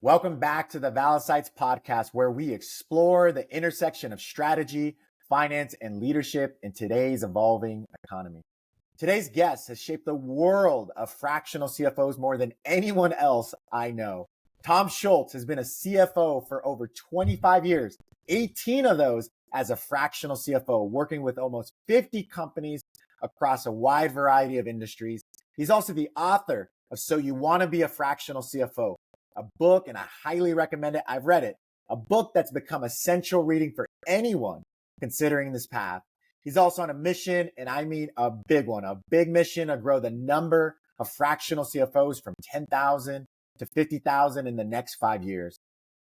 Welcome back to the Valisights Podcast, where we explore the intersection of strategy, finance, and leadership in today's evolving economy. Today's guest has shaped the world of fractional CFOs more than anyone else I know. Tom Schultz has been a CFO for over 25 years, 18 of those as a fractional CFO, working with almost 50 companies across a wide variety of industries. He's also the author of So You Want to Be a Fractional CFO, a book, and I highly recommend it. I've read it, a book that's become essential reading for anyone considering this path. He's also on a mission, and I mean a big one, a big mission to grow the number of fractional CFOs from 10,000 to 50,000 in the next 5 years.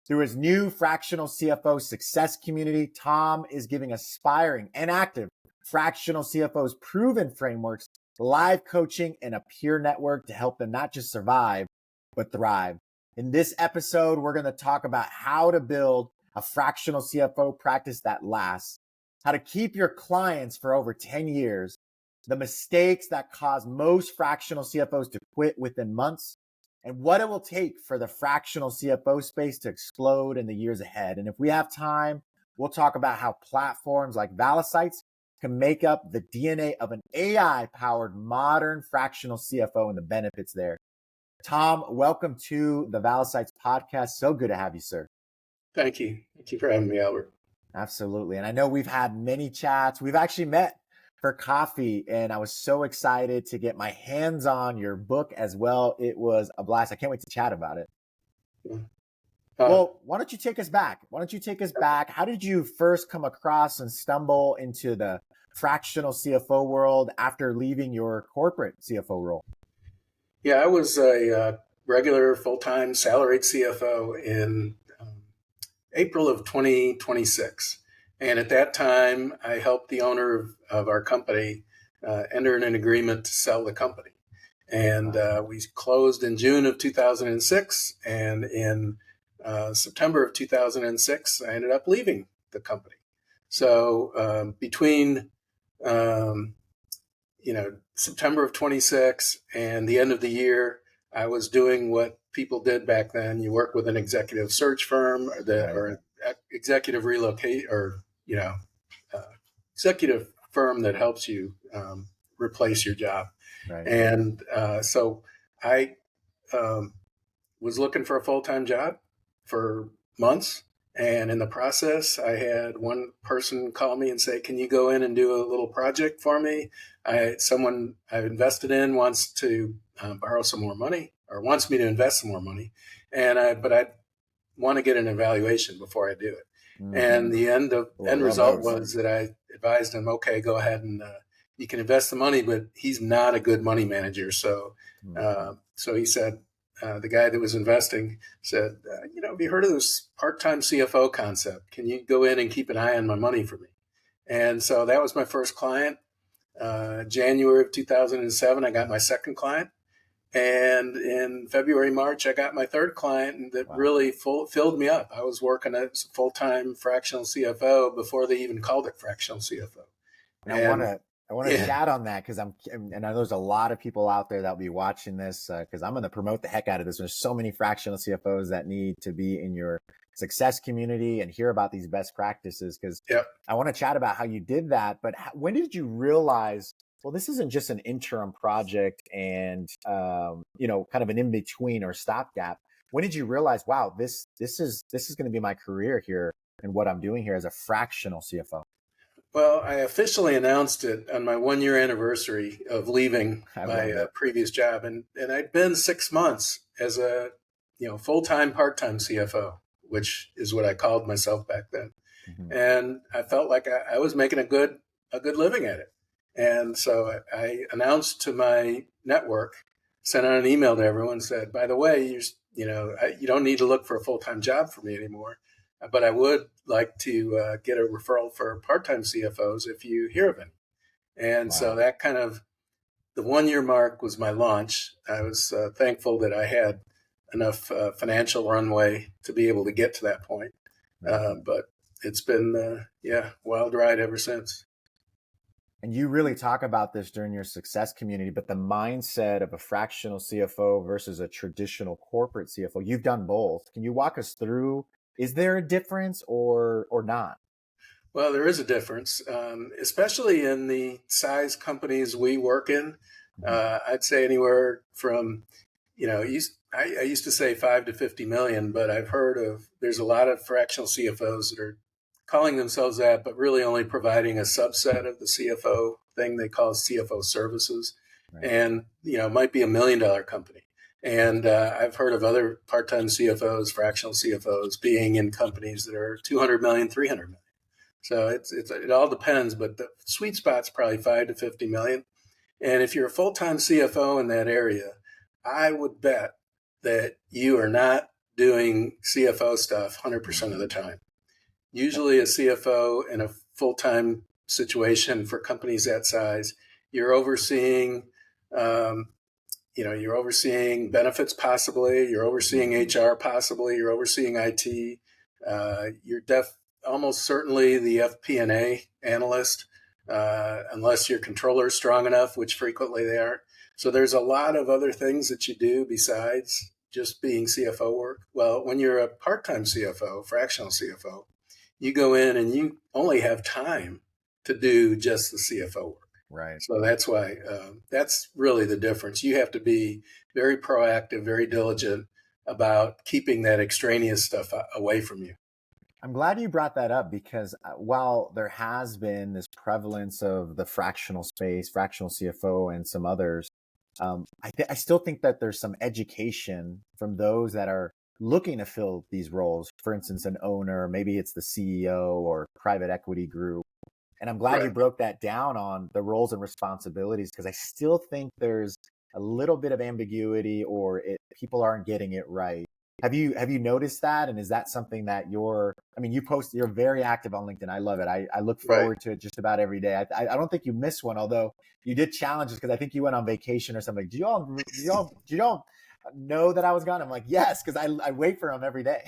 Through his new Fractional CFO Success Community, Tom is giving aspiring and active fractional CFOs proven frameworks, live coaching, and a peer network to help them not just survive, but thrive. In this episode, we're going to talk about how to build a fractional CFO practice that lasts, how to keep your clients for over 10 years, the mistakes that cause most fractional CFOs to quit within months, and what it will take for the fractional CFO space to explode in the years ahead. And if we have time, we'll talk about how platforms like Valisights can make up the DNA of an AI-powered modern fractional CFO and the benefits there. Tom, welcome to the Valisights Podcast. So good to have you, sir. Thank you. Thank you for having me, Albert. Absolutely. And I know we've had many chats. We've actually met for coffee, and I was so excited to get my hands on your book as well. It was a blast. I can't wait to chat about it. Well, why don't you take us back? How did you first come across and stumble into the fractional CFO world after leaving your corporate CFO role? Yeah, I was a regular full-time salaried CFO in April of 2026. And at that time, I helped the owner of our company enter in an agreement to sell the company. And we closed in June of 2006. And in September of 2006, I ended up leaving the company. So between September of 26 and the end of the year, I was doing what people did back then. You work with an executive search firm or executive relocate or, executive firm that helps you replace your job. Right. And so I was looking for a full-time job for months. And in the process, I had one person call me and say, "Can you go in and do a little project for me? Someone I've invested in wants to borrow some more money or wants me to invest some more money. But I want to get an evaluation before I do it." Mm-hmm. And the end result was that I advised him, "Okay, go ahead and you can invest the money," but he's not a good money manager. So, so he said, the guy that was investing said, "Have you heard of this part-time CFO concept? Can you go in and keep an eye on my money for me?" And so that was my first client. January of 2007, I got my second client. And in February, March, I got my third client that really filled me up. I was working as a full-time fractional CFO before they even called it fractional CFO. And I want to chat on that because I know there's a lot of people out there that'll be watching this because I'm going to promote the heck out of this. There's so many fractional CFOs that need to be in your success community and hear about these best practices because I want to chat about how you did that. But when did you realize, well, this isn't just an interim project and, kind of an in-between or stopgap? When did you realize, wow, this is going to be my career here and what I'm doing here as a fractional CFO? Well, I officially announced it on my 1-year anniversary of leaving my previous job. And I'd been 6 months as a, full-time, part-time CFO, which is what I called myself back then. Mm-hmm. And I felt like I was making a good living at it. And so I announced to my network, sent out an email to everyone, said, "By the way, you don't need to look for a full-time job for me anymore. But I would like to get a referral for part-time CFOs if you hear of any." And so that kind of, the 1-year mark was my launch. I was thankful that I had enough financial runway to be able to get to that point. But it's been, wild ride ever since. And you really talk about this during your success community, but the mindset of a fractional CFO versus a traditional corporate CFO, you've done both. Can you walk us through, is there a difference or not? Well, there is a difference, especially in the size companies we work in. I'd say anywhere from, I used to say 5 to 50 million, but I've heard there's a lot of fractional CFOs that are calling themselves that, but really only providing a subset of the CFO thing they call CFO services. Right. And, it might be $1 million company. And I've heard of other part-time CFOs, fractional CFOs being in companies that are 200 million, 300 million. So it all depends, but the sweet spot's probably 5 to 50 million. And if you're a full-time CFO in that area, I would bet that you are not doing CFO stuff 100% of the time. Usually a CFO in a full-time situation for companies that size, you're overseeing, you're overseeing benefits possibly, you're overseeing HR possibly, you're overseeing IT, you're almost certainly the FP&A analyst, unless your controller is strong enough, which frequently they aren't. So there's a lot of other things that you do besides just being CFO work. Well, when you're a part-time CFO, fractional CFO, you go in and you only have time to do just the CFO work. Right. So that's why that's really the difference. You have to be very proactive, very diligent about keeping that extraneous stuff away from you. I'm glad you brought that up because while there has been this prevalence of the fractional space, fractional CFO, and some others, I still think that there's some education from those that are looking to fill these roles. For instance, an owner, maybe it's the CEO or private equity group. And I'm glad you broke that down on the roles and responsibilities because I still think there's a little bit of ambiguity or people aren't getting it right. Have you noticed that? And is that something that you're very active on LinkedIn. I love it. I look forward to it just about every day. I don't think you missed one, although you did challenge us because I think you went on vacation or something. Do you all know that I was gone? I'm like, yes, because I wait for them every day.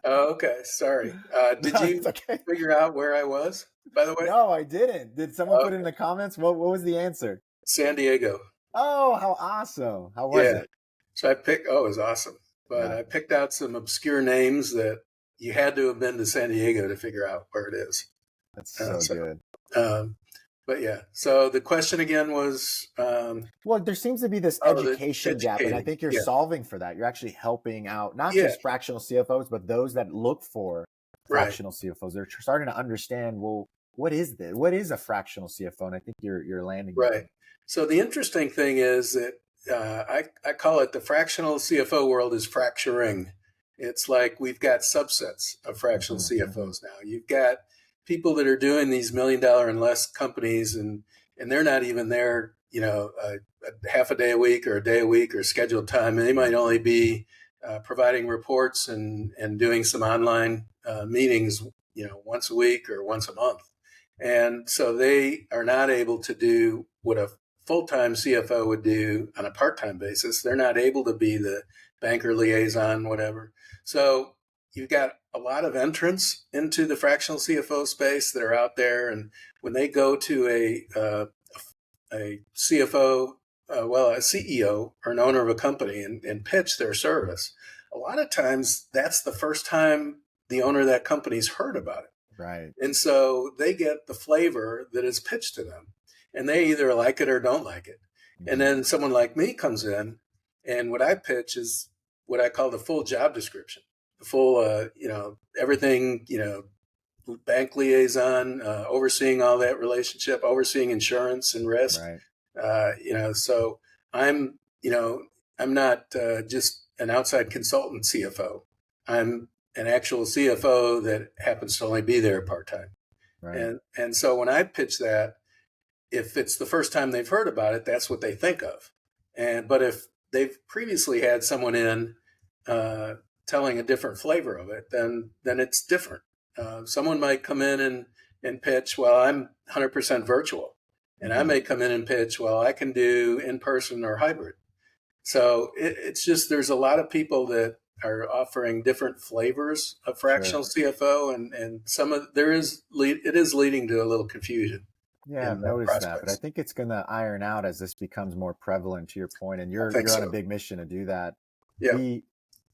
Oh, okay. Sorry. Did you figure out where I was, by the way? No, I didn't. Did someone put it in the comments? What was the answer? San Diego. Oh, how awesome. How was it? So it was awesome. But I picked out some obscure names that you had to have been to San Diego to figure out where it is. That's so good. But yeah, so the question again was... well, there seems to be this education gap, and I think you're solving for that. You're actually helping out not just fractional CFOs, but those that look for fractional CFOs. They're starting to understand, well, what is this? What is a fractional CFO? And I think you're landing right. So the interesting thing is that I call it the fractional CFO world is fracturing. It's like we've got subsets of fractional CFOs now. You've got people that are doing these $1 million and less companies, and they're not even there, a half a day a week or a day a week or scheduled time. And they might only be providing reports and doing some online meetings, once a week or once a month. And so they are not able to do what a full-time CFO would do on a part-time basis. They're not able to be the banker liaison, whatever. So you've got a lot of entrants into the fractional CFO space that are out there. And when they go to a CFO, a CEO or an owner of a company and pitch their service, a lot of times that's the first time the owner of that company's heard about it. Right. And so they get the flavor that is pitched to them. And they either like it or don't like it. And then someone like me comes in, and what I pitch is what I call the full job description, the full, everything, bank liaison, overseeing all that relationship, overseeing insurance and risk. Right. So I'm not just an outside consultant CFO. I'm an actual CFO that happens to only be there part-time. Right. And so when I pitch that, if it's the first time they've heard about it, that's what they think of. But if they've previously had someone in telling a different flavor of it, then it's different. Someone might come in and pitch, well, I'm 100% virtual. And I may come in and pitch, well, I can do in-person or hybrid. So it's just, there's a lot of people that are offering different flavors of fractional CFO, and it is leading to a little confusion. Yeah, I've in the noticed that, but I prospects. think it's going to iron out as this becomes more prevalent, to your point, and I think you're on a so. big mission to do that. Yeah.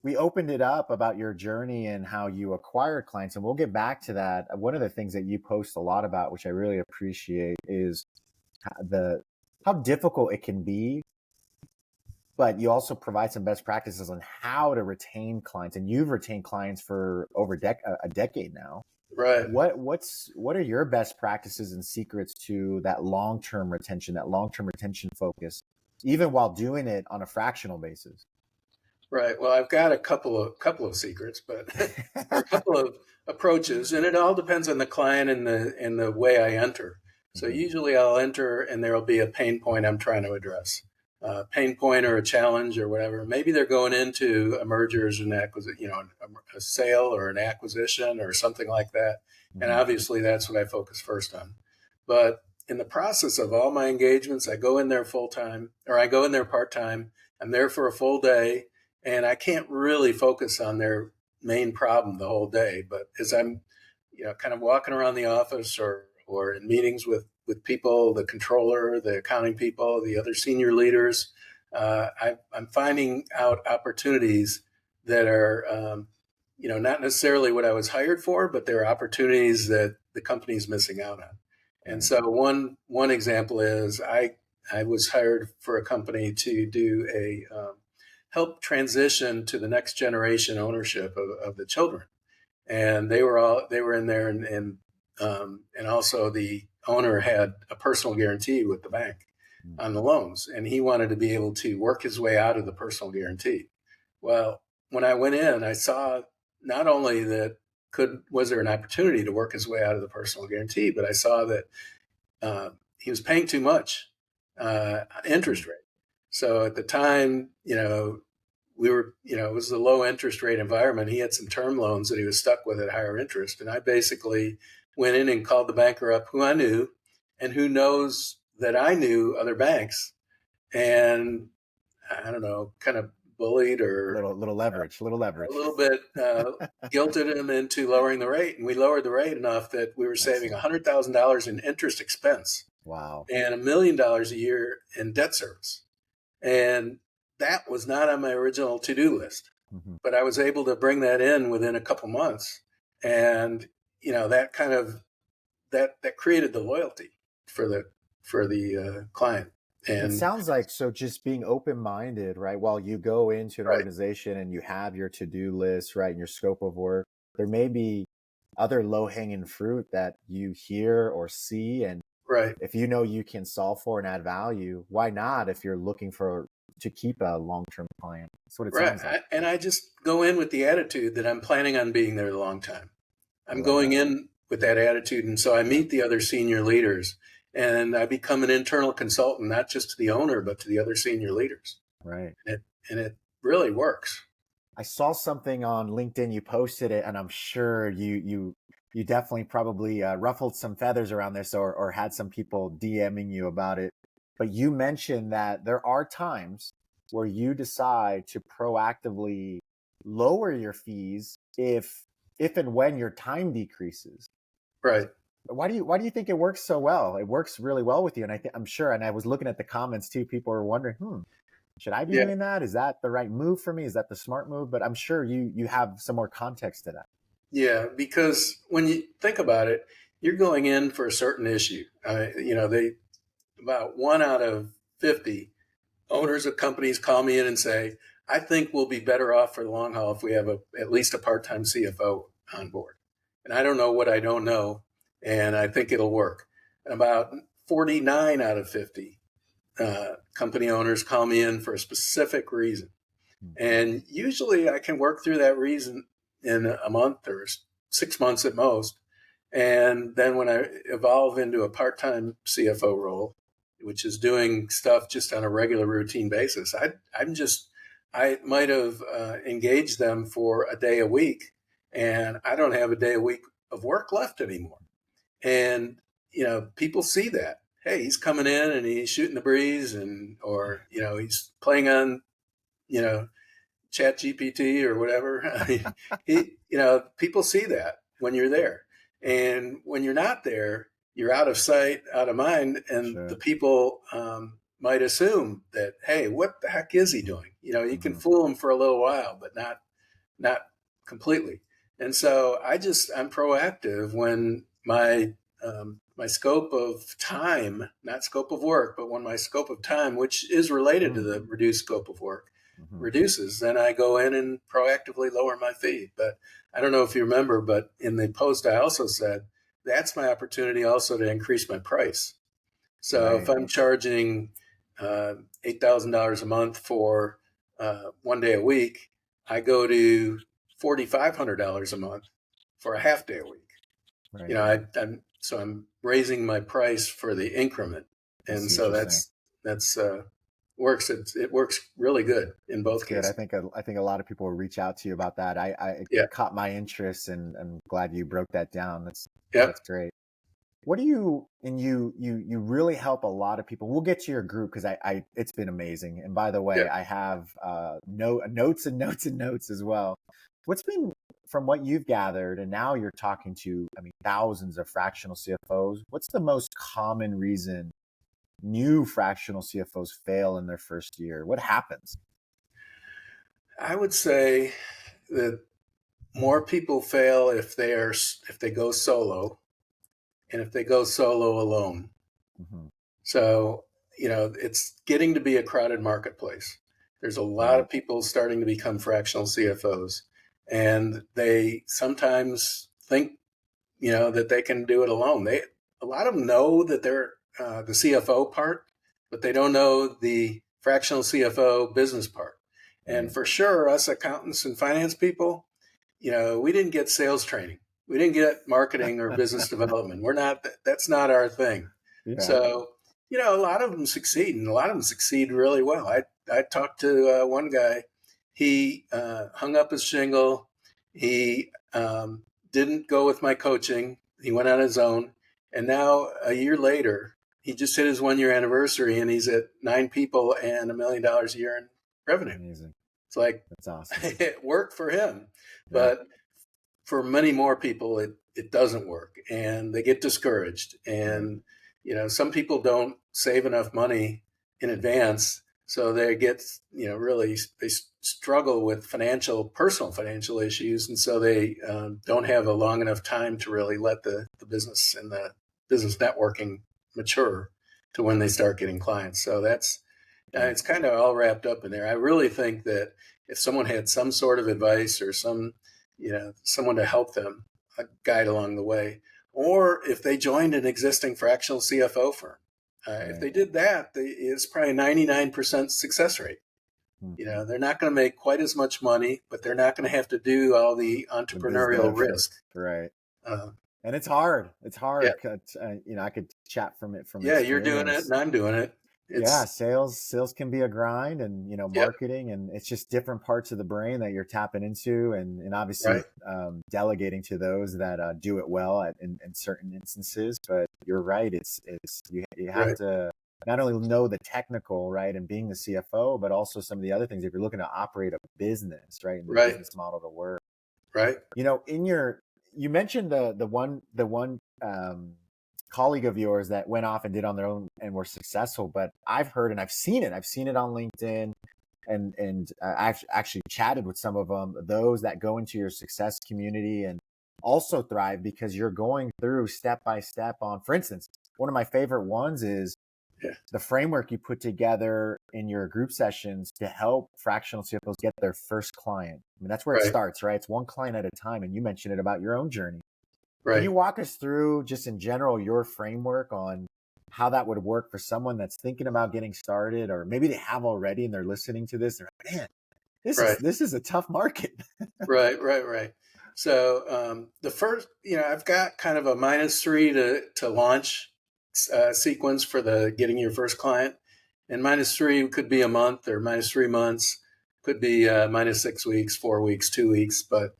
We opened it up about your journey and how you acquired clients, and we'll get back to that. One of the things that you post a lot about, which I really appreciate, is the how difficult it can be, but you also provide some best practices on how to retain clients, and you've retained clients for over a decade now. Right. What are your best practices and secrets to that long-term retention focus, even while doing it on a fractional basis? Right. Well, I've got a couple of secrets, but or a couple of approaches, and it all depends on the client and the way I enter. So Mm-hmm. usually I'll enter, and there'll be a pain point I'm trying to address, pain point or a challenge or whatever. Maybe they're going into a mergers and acquisition, a sale or an acquisition or something like that, and Mm-hmm. obviously that's what I focus first on. But in the process of all my engagements, I go in there full time or I go in there part time. I'm there for a full day, and I can't really focus on their main problem the whole day. But as I'm, kind of walking around the office or in meetings with people, the controller, the accounting people, the other senior leaders, I'm finding out opportunities that are, not necessarily what I was hired for, but they're opportunities that the company's missing out on. And Right. so one example is I was hired for a company to do a help transition to the next generation ownership of the children. And they were in there, and also the owner had a personal guarantee with the bank on the loans, and he wanted to be able to work his way out of the personal guarantee. Well, when I went in, I saw not only that was there an opportunity to work his way out of the personal guarantee, but I saw that he was paying too much interest rate. So at the time, we were, it was a low interest rate environment. He had some term loans that he was stuck with at higher interest. And I basically went in and called the banker up who I knew and who knows that I knew other banks. And I don't know, kind of bullied or Little leverage, little a leverage. little bit guilted him into lowering the rate. And we lowered the rate enough that we were saving $100,000 in interest expense Wow. and $1 million a year in debt service. And that was not on my original to-do list, Mm-hmm. but I was able to bring that in within a couple months. And, that kind of, that created the loyalty for the client. It And sounds like, so just being open-minded, right? While you go into an right, organization and you have your to-do list, right, and your scope of work, there may be other low-hanging fruit that you hear or see. And right, if you know you can solve for and add value, why not if you're looking to keep a long-term client? That's what it right. sounds like. And I just go in with the attitude that I'm planning on being there a long time. I I'm love going that. in with that attitude. And so I Yeah. meet the other senior leaders and I become an internal consultant, not just to the owner, but to the other senior leaders. Right. And it really works. I saw something on LinkedIn, you posted it, and I'm sure you definitely probably ruffled some feathers around this, or had some people DMing you about it. But you mentioned that there are times where you decide to proactively lower your fees if and when your time decreases. Right. Why do you think it works so well? It works really well with you, and I'm sure. And I was looking at the comments too. People are wondering, should I be Yeah. doing that? Is that the right move for me? Is that the smart move? But I'm sure you have some more context to that. Yeah. Because when you think about it, you're going in for a certain issue. About 1 out of 50 owners of companies call me in and say, I think we'll be better off for the long haul if we have at least a part-time CFO on board. And I don't know what I don't know, and I think it'll work. And about 49 out of 50 company owners call me in for a specific reason. And usually I can work through that reason in a month or 6 months at most. And then when I evolve into a part-time CFO role, which is doing stuff just on a regular routine basis, I might have engaged them for a day a week, and I don't have a day a week of work left anymore. And people see that. Hey, he's coming in and he's shooting the breeze, or he's playing on Chat GPT or whatever. I mean, people see that when you're there, and when you're not there, you're out of sight, out of mind, and the people might assume that, hey, what the heck is he doing? You can fool them for a little while, but not completely. And so I'm proactive when my scope of time, not scope of work, but when my scope of time, which is related to the reduced scope of work, reduces, then I go in and proactively lower my fee. But I don't know if you remember, but in the post, I also said that's my opportunity also to increase my price. So if I'm charging $8,000 a month for 1 day a week, I go to $4,500 a month for a half day a week. I'm raising my price for the increment, and so that's works. It works really good in both cases. I think a lot of people will reach out to you about that. It caught my interest, and I'm glad you broke that down. That's great. What do you really help a lot of people. We'll get to your group because it's been amazing. And by the way, I have notes and notes and notes as well. What's been, from what you've gathered, and now you're talking to, thousands of fractional CFOs, what's the most common reason new fractional CFOs fail in their first year? What happens? I would say that more people fail if they go solo, and if they go solo alone. So, it's getting to be a crowded marketplace. There's a lot of people starting to become fractional CFOs, and they sometimes think, that they can do it alone. A lot of them know that they're the CFO part, but they don't know the fractional CFO business part. And for sure, us accountants and finance people, we didn't get sales training. We didn't get marketing or business development. That's not our thing. Yeah. So, a lot of them succeed, and a lot of them succeed really well. I talked to one guy. He hung up his shingle. He didn't go with my coaching. He went on his own. And now, a year later, he just hit his 1 year anniversary, and he's at 9 people and $1 million a year in revenue. Amazing. It's like, that's awesome. It worked for him, but for many more people, it doesn't work, and they get discouraged. And, some people don't save enough money in advance. So they get, they struggle with personal financial issues. And so they don't have a long enough time to really let the business and the business networking mature to when they start getting clients. So it's kind of all wrapped up in there. I really think that if someone had some sort of advice or someone to help them, a guide along the way, or if they joined an existing fractional CFO firm, if they did that, it's probably a 99% success rate. They're not going to make quite as much money, but they're not going to have to do all the entrepreneurial risk. Right. And it's hard. It's hard. Yeah. I could chat from experience. You're doing it and I'm doing it. Sales can be a grind, and marketing, and it's just different parts of the brain that you're tapping into, and obviously delegating to those that do it well in certain instances. But you're right, it's you have to not only know the technical, right, and being the CFO, but also some of the other things if you're looking to operate a business, right, and the business model to work. Right. You mentioned the one colleague of yours that went off and did on their own and were successful, but I've heard and I've seen it on LinkedIn, and I've actually chatted with some of them, those that go into your success community and also thrive because you're going through step by step on, for instance, one of my favorite ones is the framework you put together in your group sessions to help fractional CFOs get their first client. That's where it starts, right? It's one client at a time. And you mentioned it about your own journey. Right. Can you walk us through just in general your framework on how that would work for someone that's thinking about getting started, or maybe they have already and they're listening to this? They're like, man, this is a tough market. Right. So the first, I've got kind of a -3 to launch sequence for the getting your first client, and -3 could be a month, or -3 months, could be -6 weeks, 4 weeks, 2 weeks, but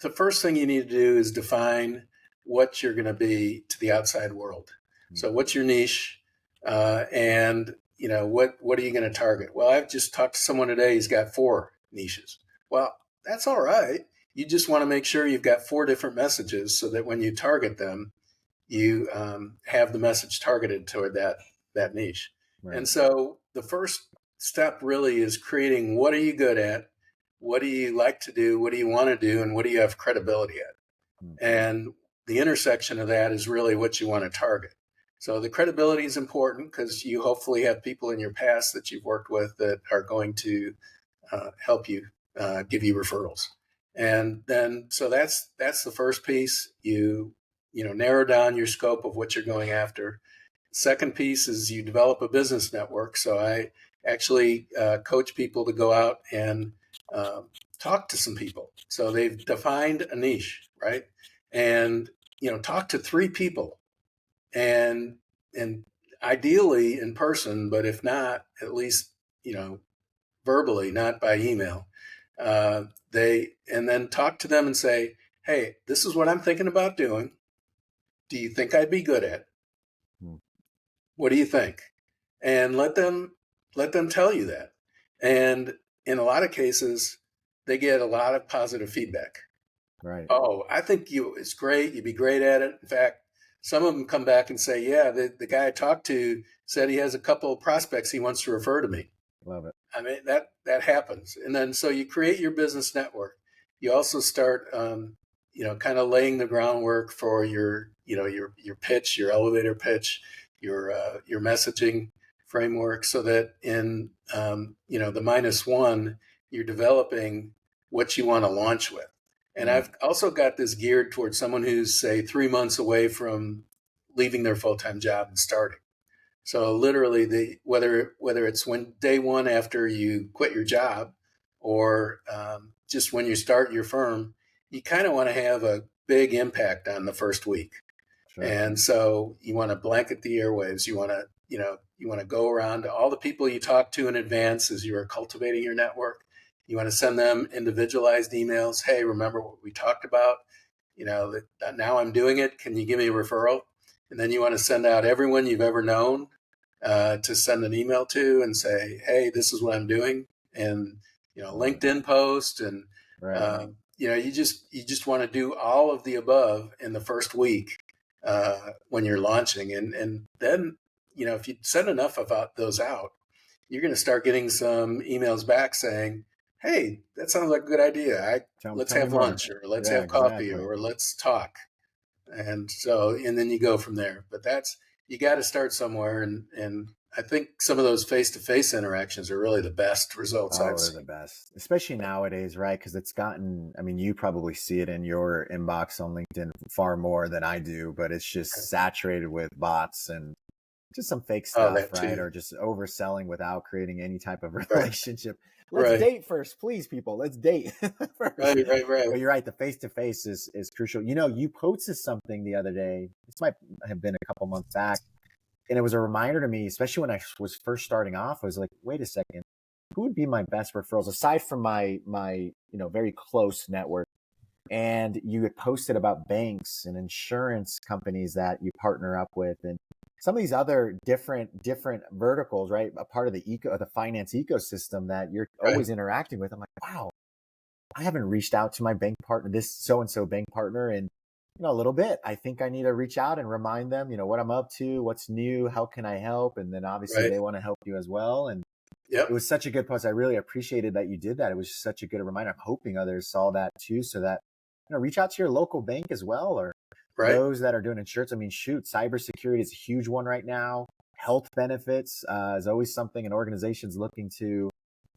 the first thing you need to do is define what you're going to be to the outside world. So what's your niche? And, what are you going to target? Well, I've just talked to someone today. He's got 4 niches. Well, that's all right. You just want to make sure you've got 4 different messages so that when you target them, you have the message targeted toward that niche. Right. And so the first step really is creating, what are you good at? What do you like to do? What do you want to do? And what do you have credibility at? Mm-hmm. And the intersection of that is really what you want to target. So the credibility is important because you hopefully have people in your past that you've worked with that are going to help you, give you referrals. And then, so that's the first piece. You narrow down your scope of what you're going after. Second piece is you develop a business network. So I actually coach people to go out and talk to some people. So they've defined a niche, right? And talk to 3 people, and ideally in person, but if not, at least verbally, not by email. And then talk to them and say, hey, this is what I'm thinking about doing. Do you think I'd be good at it? What do you think? And let them tell you that. And in a lot of cases, they get a lot of positive feedback. Right. Oh, I think it's great. You'd be great at it. In fact, some of them come back and say, yeah, the guy I talked to said he has a couple of prospects he wants to refer to me. Love it. I mean, that happens. And then, so you create your business network. You also start, kind of laying the groundwork for your pitch, your elevator pitch, your messaging framework, so that in, the -1, you're developing what you want to launch with. And I've also got this geared towards someone who's, say, 3 months away from leaving their full-time job and starting. So literally, whether it's when day 1 after you quit your job, or just when you start your firm, you kind of want to have a big impact on the first week. Sure. And so you want to blanket the airwaves. You want to go around to all the people you talk to in advance as you are cultivating your network. You want to send them individualized emails. Hey, remember what we talked about? Now I'm doing it. Can you give me a referral? And then you want to send out everyone you've ever known to send an email to and say, hey, this is what I'm doing. And, LinkedIn post. And, right. You just want to do all of the above in the first week when you're launching. And then, if you send enough of those out, you're going to start getting some emails back saying, hey, that sounds like a good idea. Let's have lunch, or let's have coffee, exactly, or let's talk. And then you go from there. But you got to start somewhere. And I think some of those face-to-face interactions are really the best results I've seen. They're the best, especially nowadays, right? Because it's gotten, you probably see it in your inbox on LinkedIn far more than I do, but it's just saturated with bots and just some fake stuff, right? Or just overselling without creating any type of relationship. Right. Let's date first, please, people. Let's date first. Right. But you're right. The face-to-face is crucial. You posted something the other day. This might have been a couple months back. And it was a reminder to me, especially when I was first starting off. I was like, wait a second, who would be my best referrals aside from my very close network? And you had posted about banks and insurance companies that you partner up with, and some of these other different verticals, right? A part of the finance ecosystem that you're always interacting with. I'm like, wow, I haven't reached out to my bank partner, this so-and-so bank partner, in a little bit. I think I need to reach out and remind them, what I'm up to, what's new, how can I help? And then obviously they want to help you as well. And it was such a good post. I really appreciated that you did that. It was such a good reminder. I'm hoping others saw that too, so that, reach out to your local bank as well, or those that are doing insurance. Cybersecurity is a huge one right now. Health benefits is always something an organization's looking to,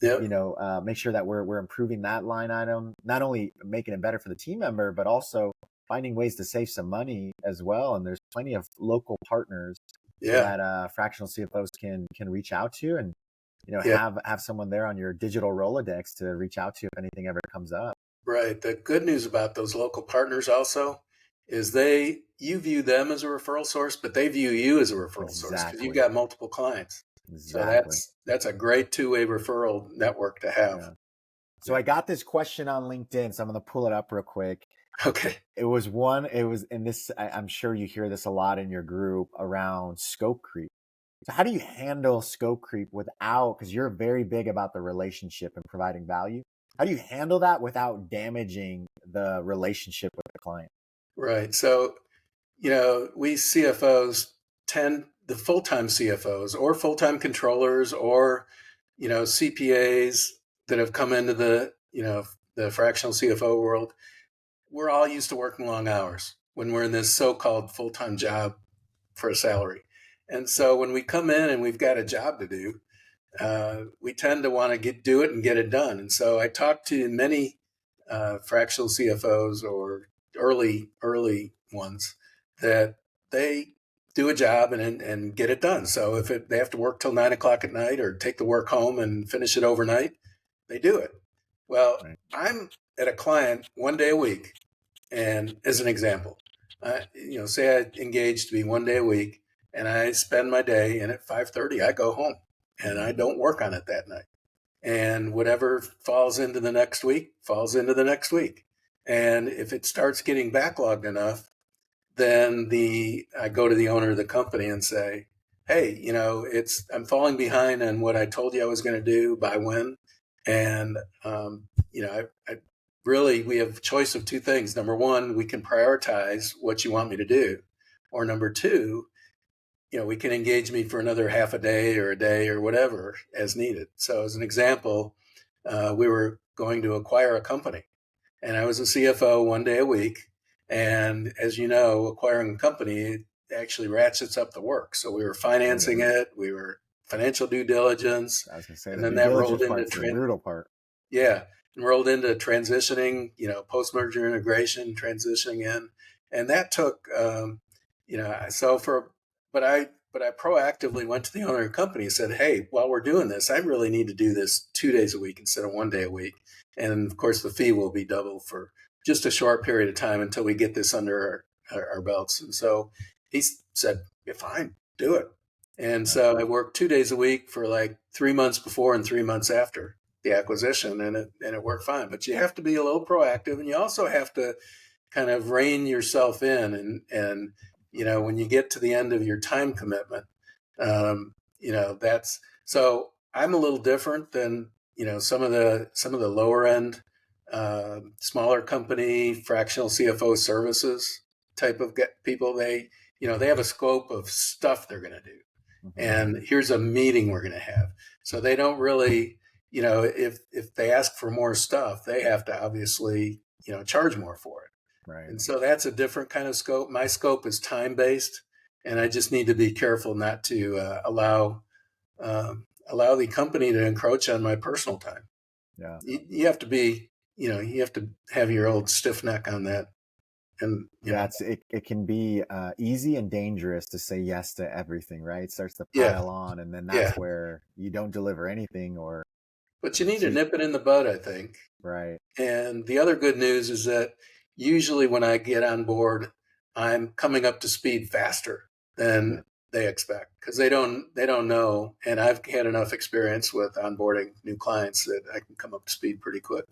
make sure that we're improving that line item, not only making it better for the team member, but also finding ways to save some money as well. And there's plenty of local partners that fractional CFOs can reach out to, and have someone there on your digital Rolodex to reach out to if anything ever comes up. Right. The good news about those local partners also is you view them as a referral source, but they view you as a referral source because you've got multiple clients. Exactly. So that's a great two-way referral network to have. Yeah. So I got this question on LinkedIn, so I'm going to pull it up real quick. Okay. And this, I'm sure you hear this a lot in your group around scope creep. So how do you handle scope creep because you're very big about the relationship and providing value? How do you handle that without damaging the relationship with the client? Right. So, we CFOs the full-time CFOs or full-time controllers or, CPAs that have come into the fractional CFO world, we're all used to working long hours when we're in this so-called full-time job for a salary. And so when we come in and we've got a job to do, we tend to want to do it and get it done. And so I talked to many fractional CFOs or early ones that they do a job and get it done. So if they have to work till 9 o'clock at night or take the work home and finish it overnight, they do it. Well, right. I'm at a client 1 day a week. And as an example, say I engage to be 1 day a week and I spend my day, and at 5:30, I go home and I don't work on it that night. And whatever falls into the next week, falls into the next week. And if it starts getting backlogged enough, then I go to the owner of the company and say, hey, I'm falling behind on what I told you I was going to do by when. And, we have a choice of two things. Number one, we can prioritize what you want me to do. Or number two, we can engage me for another half a day or whatever as needed. So as an example, we were going to acquire a company and I was a CFO 1 day a week. And as you know, acquiring a company actually ratchets up the work. So we were financing it. We were financial due diligence. I was going to say, and then that rolled into the brutal part. Yeah. And rolled into transitioning, post-merger integration, transitioning in. And that took, but I proactively went to the owner of the company and said, hey, while we're doing this, I really need to do this 2 days a week instead of 1 day a week. And of course, the fee will be double for just a short period of time until we get this under our belts. And so he said, yeah, fine, do it. And so I worked 2 days a week for like 3 months before and 3 months after the acquisition, and it worked fine. But you have to be a little proactive, and you also have to kind of rein yourself in. And when you get to the end of your time commitment, that's so. I'm a little different than some of the lower end, smaller company fractional CFO services type of people. They have a scope of stuff they're going to do, and here's a meeting we're going to have. So they don't really, if they ask for more stuff, they have to obviously charge more for it. Right. And so that's a different kind of scope. My scope is time-based, and I just need to be careful not to allow the company to encroach on my personal time. Yeah. You have to be, you have to have your old stiff neck on that. And it can be easy and dangerous to say yes to everything, right? It starts to pile on, and then that's where you don't deliver anything. But you need to nip it in the bud, I think. Right. And the other good news is that usually when I get on board, I'm coming up to speed faster than they expect, because they don't know. And I've had enough experience with onboarding new clients that I can come up to speed pretty quick.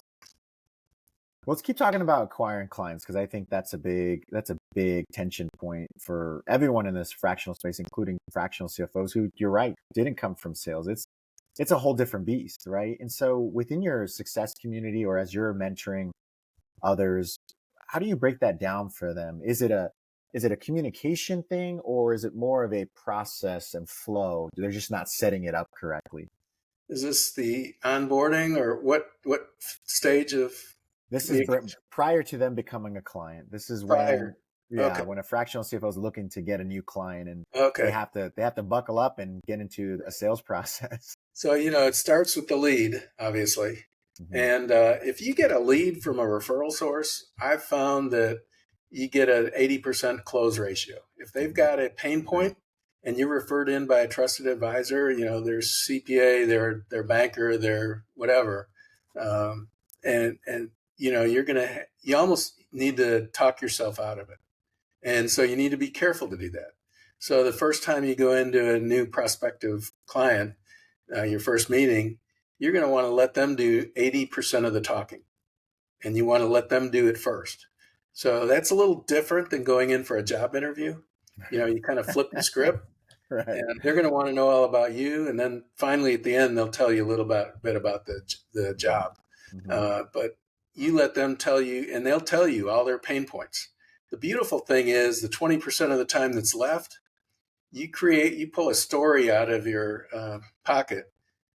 Well, let's keep talking about acquiring clients, because I think that's a big tension point for everyone in this fractional space, including fractional CFOs who, you're right, didn't come from sales. It's a whole different beast, right? And so within your success community, or as you're mentoring others, how do you break that down for them? Is it a communication thing, or is it more of a process and flow? They're just not setting it up correctly. Is this the onboarding, or what stage of? This is prior to them becoming a client. This is when a fractional CFO is looking to get a new client, and they have to buckle up and get into a sales process. So it starts with the lead, obviously. Mm-hmm. And if you get a lead from a referral source, I've found that you get an 80% close ratio. If they've got a pain point and you're referred in by a trusted advisor, their CPA, their banker, their whatever, and you almost need to talk yourself out of it. And so you need to be careful to do that. So the first time you go into a new prospective client, your first meeting, you're going to want to let them do 80% of the talking, and you want to let them do it first. So that's a little different than going in for a job interview. You kind of flip the script, right. And they're going to want to know all about you. And then finally at the end, they'll tell you a little bit about the job. Mm-hmm. But you let them tell you, and they'll tell you all their pain points. the beautiful thing is the 20% of the time that's left, you pull a story out of your pocket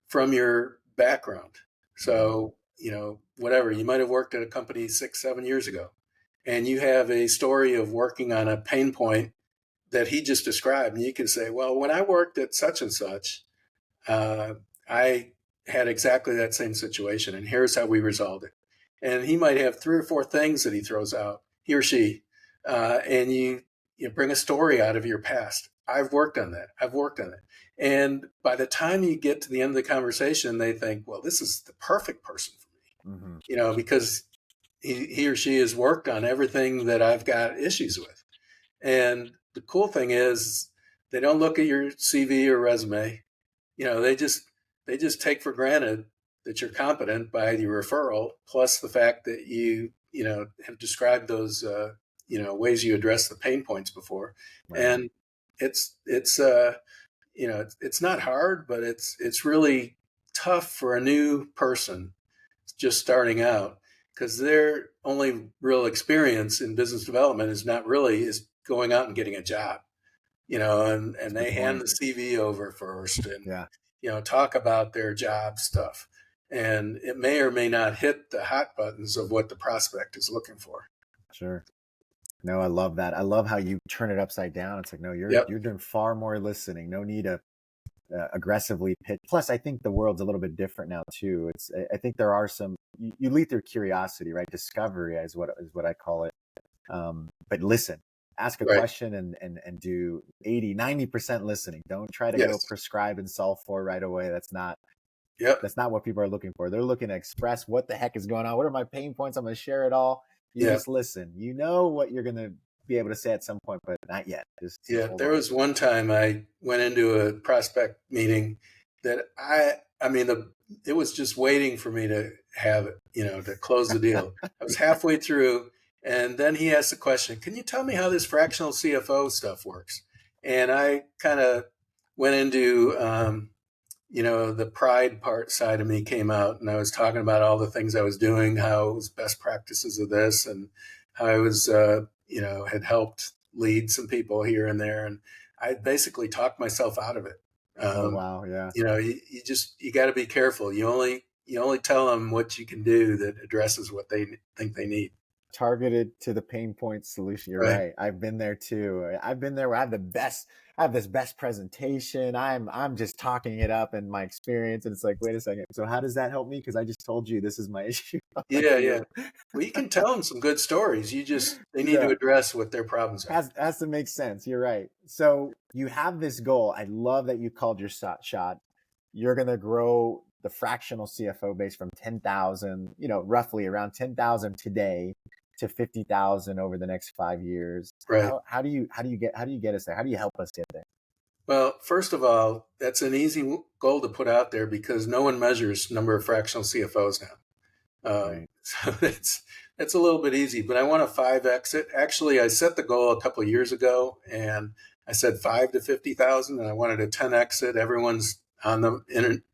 from your background. So, whatever, you might have worked at a company 6-7 years ago, and you have a story of working on a pain point that he just described. And you can say, well, when I worked at such and such, I had exactly that same situation, and here's how we resolved it. And he might have 3 or 4 things that he throws out, he or she, and you bring a story out of your past. I've worked on that. And by the time you get to the end of the conversation, they think, well, this is the perfect person for me, because he or she has worked on everything that I've got issues with. And the cool thing is they don't look at your CV or resume. They just take for granted that you're competent by the referral, plus the fact that you have described those ways you address the pain points before. Right. And it's not hard, but it's really tough for a new person just starting out, because their only real experience in business development is going out and getting a job, and they hand the CV over first and talk about their job stuff. And it may or may not hit the hot buttons of what the prospect is looking for. Sure. No, I love that. I love how you turn it upside down. It's like, no, you're doing far more listening. No need to aggressively pitch. Plus, I think the world's a little bit different now too. I think there are some, you lead through curiosity, right? Discovery is what I call it. But listen, ask a question and do 80-90% listening. Don't try to go prescribe and solve for right away. That's not what people are looking for. They're looking to express what the heck is going on. What are my pain points? I'm going to share it all. You just listen. You know what you're going to be able to say at some point, but not yet. There was one time I went into a prospect meeting that it was just waiting for me to have it, to close the deal. I was halfway through, and then he asked the question, can you tell me how this fractional CFO stuff works? And I kind of went into, the pride side of me came out, and I was talking about all the things I was doing, how it was best practices of this, and how I was, had helped lead some people here and there. And I basically talked myself out of it. Wow. Yeah. You got to be careful. You only tell them what you can do that addresses what they think they need. Targeted to the pain point solution. You're right. I've been there too. I've been there where I have this best presentation. I'm just talking it up in my experience. And it's like, wait a second. So how does that help me? Because I just told you this is my issue. Yeah. Well, you can tell them some good stories. They need to address what their problems are. Has to make sense. You're right. So you have this goal. I love that you called your shot. You're going to grow the fractional CFO base from 10,000, roughly around 10,000 today to 50,000 over the next 5 years. Right. How do you get us there? How do you help us get there? Well, first of all, that's an easy goal to put out there because no one measures number of fractional CFOs now. So that's a little bit easy, but I want a 5x it. Actually, I set the goal a couple of years ago, and I said 5 to 50,000, and I wanted a 10x it. Everyone's on the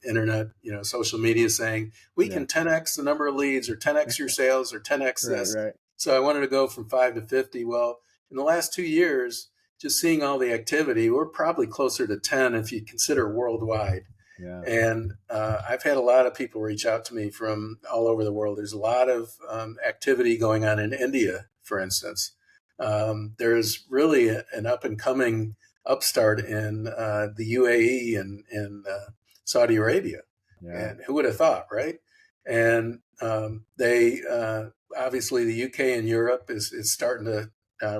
internet, social media saying we can 10x the number of leads, or 10x your sales, or 10x this. Right. So I wanted to go from 5 to 50. Well, in the last 2 years, just seeing all the activity, we're probably closer to 10 if you consider worldwide. Yeah. And I've had a lot of people reach out to me from all over the world. There's a lot of activity going on in India, for instance. There's really an up and coming upstart in the UAE and Saudi Arabia. Yeah. And who would have thought, right? And they obviously the UK and Europe is starting to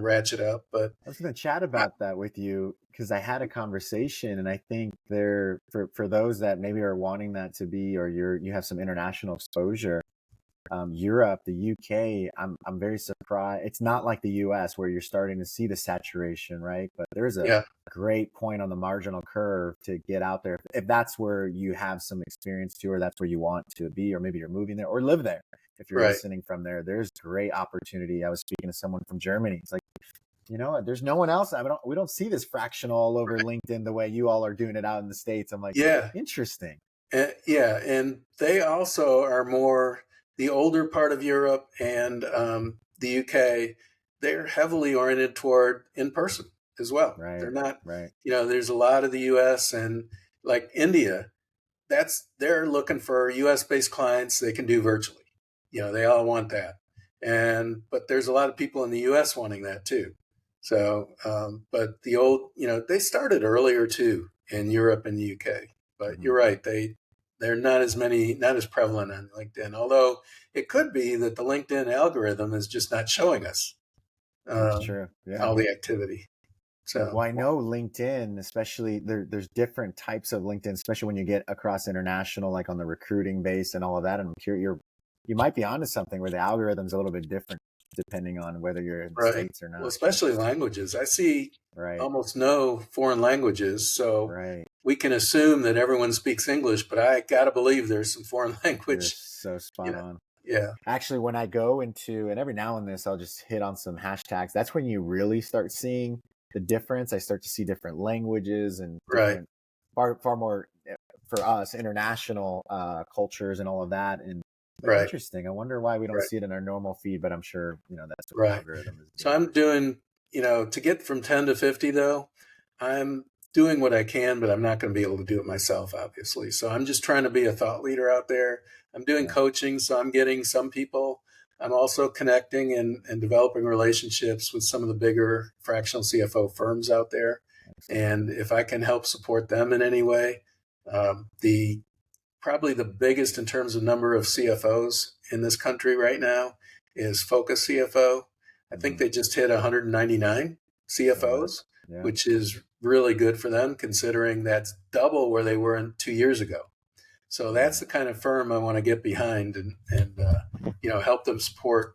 ratchet up. But I was going to chat about that with you because I had a conversation, and I think for those that maybe are wanting that to be, or you have some international exposure. Europe, the UK, I'm very surprised. It's not like the US where you're starting to see the saturation, right? But there's a great point on the marginal curve to get out there. If that's where you have some experience to, or that's where you want to be, or maybe you're moving there or live there. If you're listening from there, there's great opportunity. I was speaking to someone from Germany. It's like, there's no one else. We don't see this fractional all over LinkedIn the way you all are doing it out in the States. I'm like, interesting. And they also are more the older part of Europe and the UK. they're heavily oriented toward in person as well. Right. They're not, right. There's a lot of the US and like India, they're looking for US based clients they can do virtually. They all want that. But there's a lot of people in the US wanting that too. So, but the old, they started earlier too in Europe and the UK, but you're right. They're not as prevalent on LinkedIn, although it could be that the LinkedIn algorithm is just not showing us That's true. Yeah. all the activity. So, well, I know LinkedIn, especially there's different types of LinkedIn, especially when you get across international, like on the recruiting base and all of that. And I'm curious, you might be onto something where the algorithm's a little bit different depending on whether you're in the States or not. Well, especially languages. I see almost no foreign languages. So we can assume that everyone speaks English, but I got to believe there's some foreign language. You're so spot on. Yeah. Actually, when I go into, and every now and then I'll just hit on some hashtags, that's when you really start seeing the difference. I start to see different languages and different, far more for us, international cultures and all of that. And interesting. I wonder why we don't see it in our normal feed, but I'm sure, that's what the algorithm is doing. So I'm doing, to get from 10 to 50 though, I'm doing what I can, but I'm not going to be able to do it myself, obviously. So I'm just trying to be a thought leader out there. I'm doing coaching, so I'm getting some people. I'm also connecting and developing relationships with some of the bigger fractional CFO firms out there. And if I can help support them in any way, probably the biggest in terms of number of CFOs in this country right now is Focus CFO. I think they just hit 199 CFOs, which is really good for them considering that's double where they were 2 years ago. So that's the kind of firm I want to get behind and help them support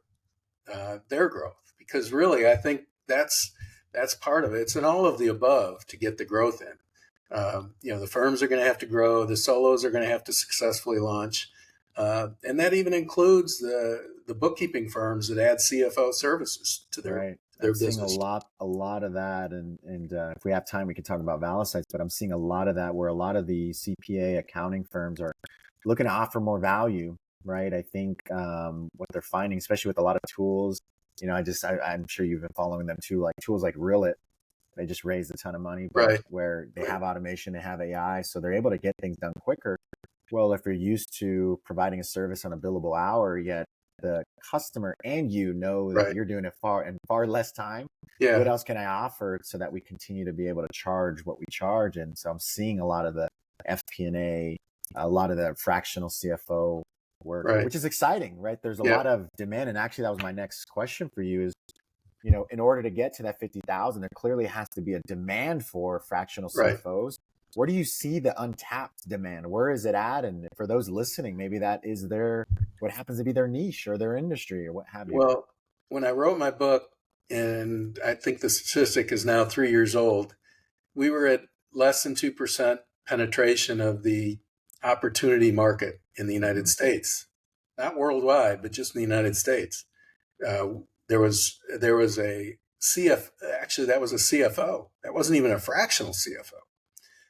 their growth, because really I think that's part of it. It's an all of the above to get the growth in. The firms are going to have to grow. The solos are going to have to successfully launch. And that even includes the bookkeeping firms that add CFO services to their business. Seeing a lot of that. And if we have time, we can talk about Valisights, but I'm seeing a lot of that where a lot of the CPA accounting firms are looking to offer more value, right? I think what they're finding, especially with a lot of tools, I'm sure you've been following them too, like tools like Realit. They just raised a ton of money, where they have automation, they have AI, so they're able to get things done quicker. Well, if you're used to providing a service on a billable hour, yet the customer and that you're doing it far less time, what else can I offer so that we continue to be able to charge what we charge? And so I'm seeing a lot of the FP&A, a lot of the fractional CFO work, which is exciting, right? There's a lot of demand. And actually, that was my next question for you is, in order to get to that 50,000, there clearly has to be a demand for fractional CFOs. Where do you see the untapped demand? Where is it at? And for those listening, maybe that is what happens to be their niche or their industry or what have you. Well, when I wrote my book, and I think the statistic is now 3 years old, we were at less than 2% penetration of the opportunity market in the United States, not worldwide, but just in the United States. There was a actually that was a CFO. That wasn't even a fractional CFO.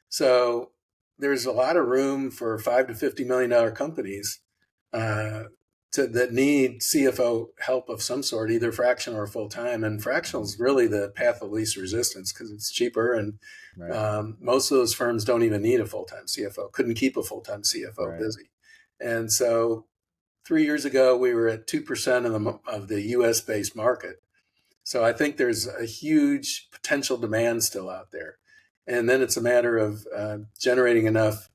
So there's a lot of room for $5 to $50 million companies that need CFO help of some sort, either fractional or full time. And fractional is really the path of least resistance because it's cheaper, and most of those firms don't even need a full time CFO. Couldn't keep a full time CFO busy, and so 3 years ago, we were at 2% of the U.S. based market. So I think there's a huge potential demand still out there. And then it's a matter of generating enough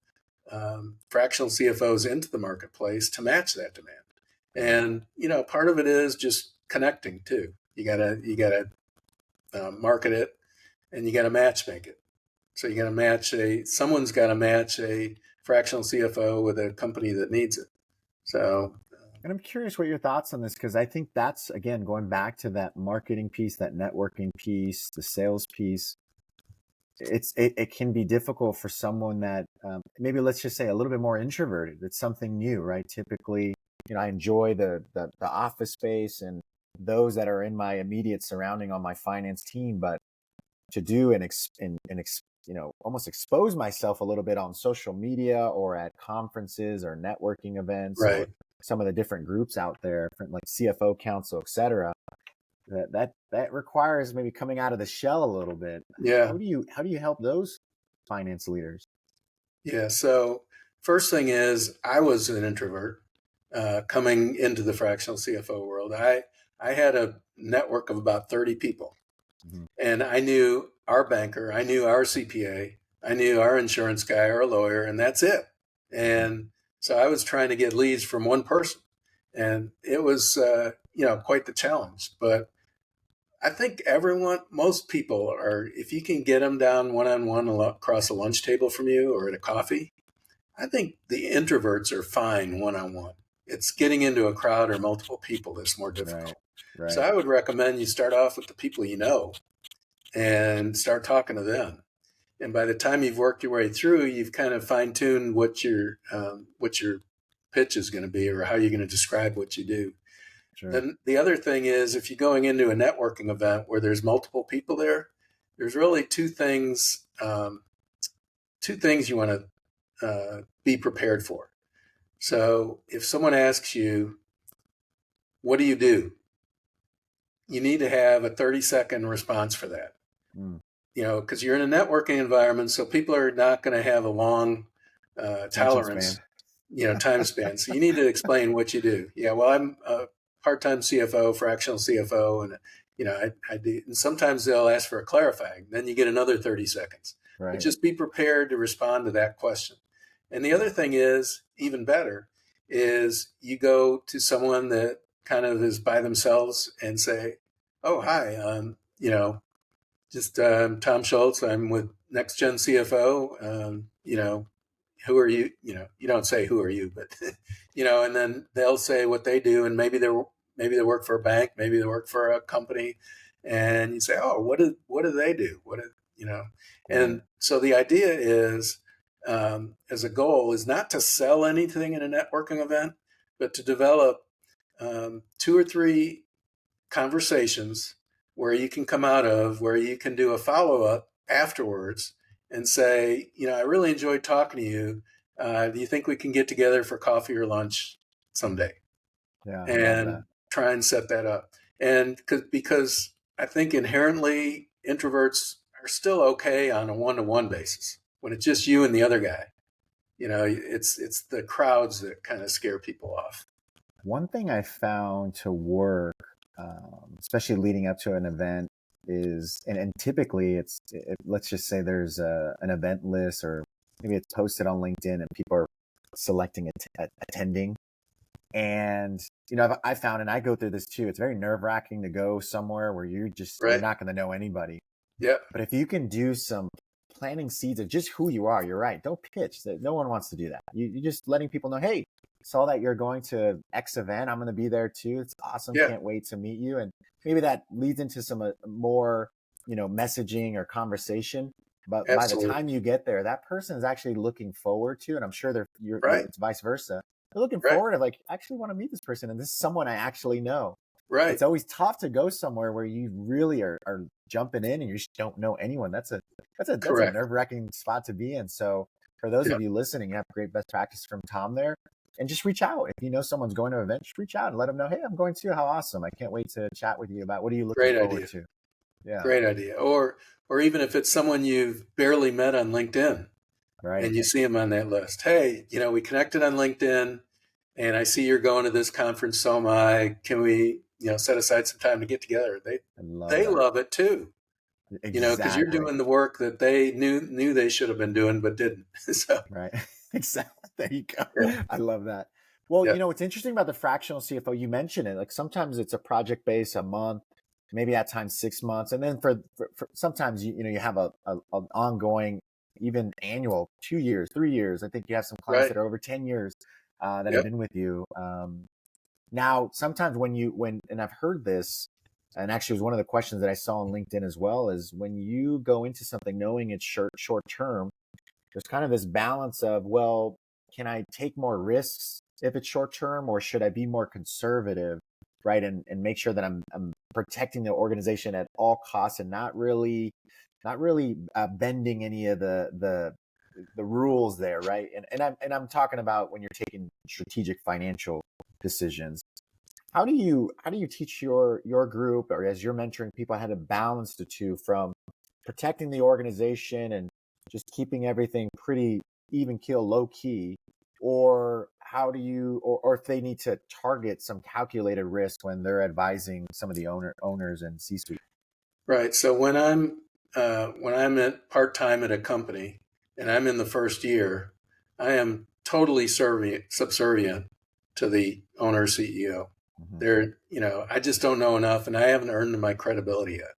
fractional CFOs into the marketplace to match that demand. And, part of it is just connecting too. You gotta market it, and you gotta match make it. So you gotta someone's gotta match a fractional CFO with a company that needs it. So, and I'm curious what your thoughts on this, because I think that's, again, going back to that marketing piece, that networking piece, the sales piece. It can be difficult for someone that maybe, let's just say, a little bit more introverted. It's something new, right? Typically, I enjoy the office space and those that are in my immediate surrounding on my finance team, but to do almost expose myself a little bit on social media or at conferences or networking events or some of the different groups out there, like CFO Council, et cetera. That requires maybe coming out of the shell a little bit. Yeah. How do you help those finance leaders? Yeah. So first thing is, I was an introvert coming into the fractional CFO world. I had a network of about 30 people, Mm-hmm. and I knew our banker, I knew our CPA, I knew our insurance guy, our lawyer, and that's it. And so I was trying to get leads from one person, and it was quite the challenge. But I think most people are, if you can get them down one-on-one across a lunch table from you or at a coffee, I think the introverts are fine one-on-one. It's getting into a crowd or multiple people that's more difficult. Right. So I would recommend you start off with the people you know and start talking to them. And by the time you've worked your way through, you've kind of fine-tuned what your pitch is going to be, or how you're going to describe what you do. Sure. Then the other thing is, if you're going into a networking event where there's multiple people there, there's really two things you want to be prepared for. So if someone asks you, what do? You need to have a 30-second response for that. Because you're in a networking environment, so people are not going to have a long tolerance, time span. So you need to explain what you do. Yeah, well, I'm a part-time CFO, fractional CFO, and I do. And sometimes they'll ask for a clarifying. Then you get another 30 seconds. Right. But just be prepared to respond to that question. And the other thing is, even better, is you go to someone that kind of is by themselves and say, "Oh, hi, Tom Schultz. I'm with Next Gen CFO. Who are you? You don't say who are you, but and then they'll say what they do, and maybe they work for a bank, maybe they work for a company, and you say, oh, what do they do? And so the idea is, as a goal, is not to sell anything in a networking event, but to develop 2 or 3 conversations where you can come out of, where you can do a follow-up afterwards and say, I really enjoyed talking to you. Do you think we can get together for coffee or lunch someday? Yeah, and try and set that up. And because I think inherently introverts are still okay on a one-to-one basis. When it's just you and the other guy, it's the crowds that kind of scare people off. One thing I found to work, especially leading up to an event, is, and typically let's just say there's an event list, or maybe it's posted on LinkedIn and people are selecting attending. And, I found, and I go through this too, it's very nerve-wracking to go somewhere where you're not going to know anybody. Yeah. But if you can do some planting seeds of just who you are, you're right. Don't pitch. No one wants to do that. You're just letting people know, hey, saw that you're going to X event. I'm going to be there too. It's awesome. Yeah. Can't wait to meet you. And maybe that leads into some more, messaging or conversation. But Absolutely. By the time you get there, that person is actually looking forward to, and I'm sure it's vice versa. They're looking forward to, I actually want to meet this person, and this is someone I actually know. Right. It's always tough to go somewhere where you really are jumping in and you just don't know anyone. That's a nerve-wracking spot to be in. So for those of you listening, you have great best practice from Tom there. And just reach out. If you know someone's going to an event, just reach out and let them know, hey, I'm going to. How awesome. I can't wait to chat with you about what are you looking forward to. Yeah. Great idea. Or even if it's someone you've barely met on LinkedIn, right, and you see them on that list. Hey, we connected on LinkedIn and I see you're going to this conference, so am I. Can we, set aside some time to get together? They love it too. Exactly. Because you're doing the work that they knew they should have been doing, but didn't. So. Right. Exactly. There you go. Yeah. I love that. Well, what's interesting about the fractional CFO, you mentioned it, like sometimes it's a project base, a month, maybe at times 6 months. And then for sometimes, you have an ongoing, even annual 2 years, 3 years. I think you have some clients that are over 10 years that have been with you. Now, sometimes and I've heard this, and actually it was one of the questions that I saw on LinkedIn as well, is when you go into something knowing it's short term, there's kind of this balance of, well, can I take more risks if it's short term, or should I be more conservative, right? And make sure that I'm protecting the organization at all costs and not really bending any of the rules there, right? And I'm talking about when you're taking strategic financial decisions. How do you teach your group, or as you're mentoring people, how to balance the two, from protecting the organization and just keeping everything pretty even keel, low key, or how do you, or if they need to target some calculated risk when they're advising some of the owners and C-suite? Right. So when I'm at part-time at a company and I'm in the first year, I am totally subservient to the owner CEO. They're, I just don't know enough, and I haven't earned my credibility yet.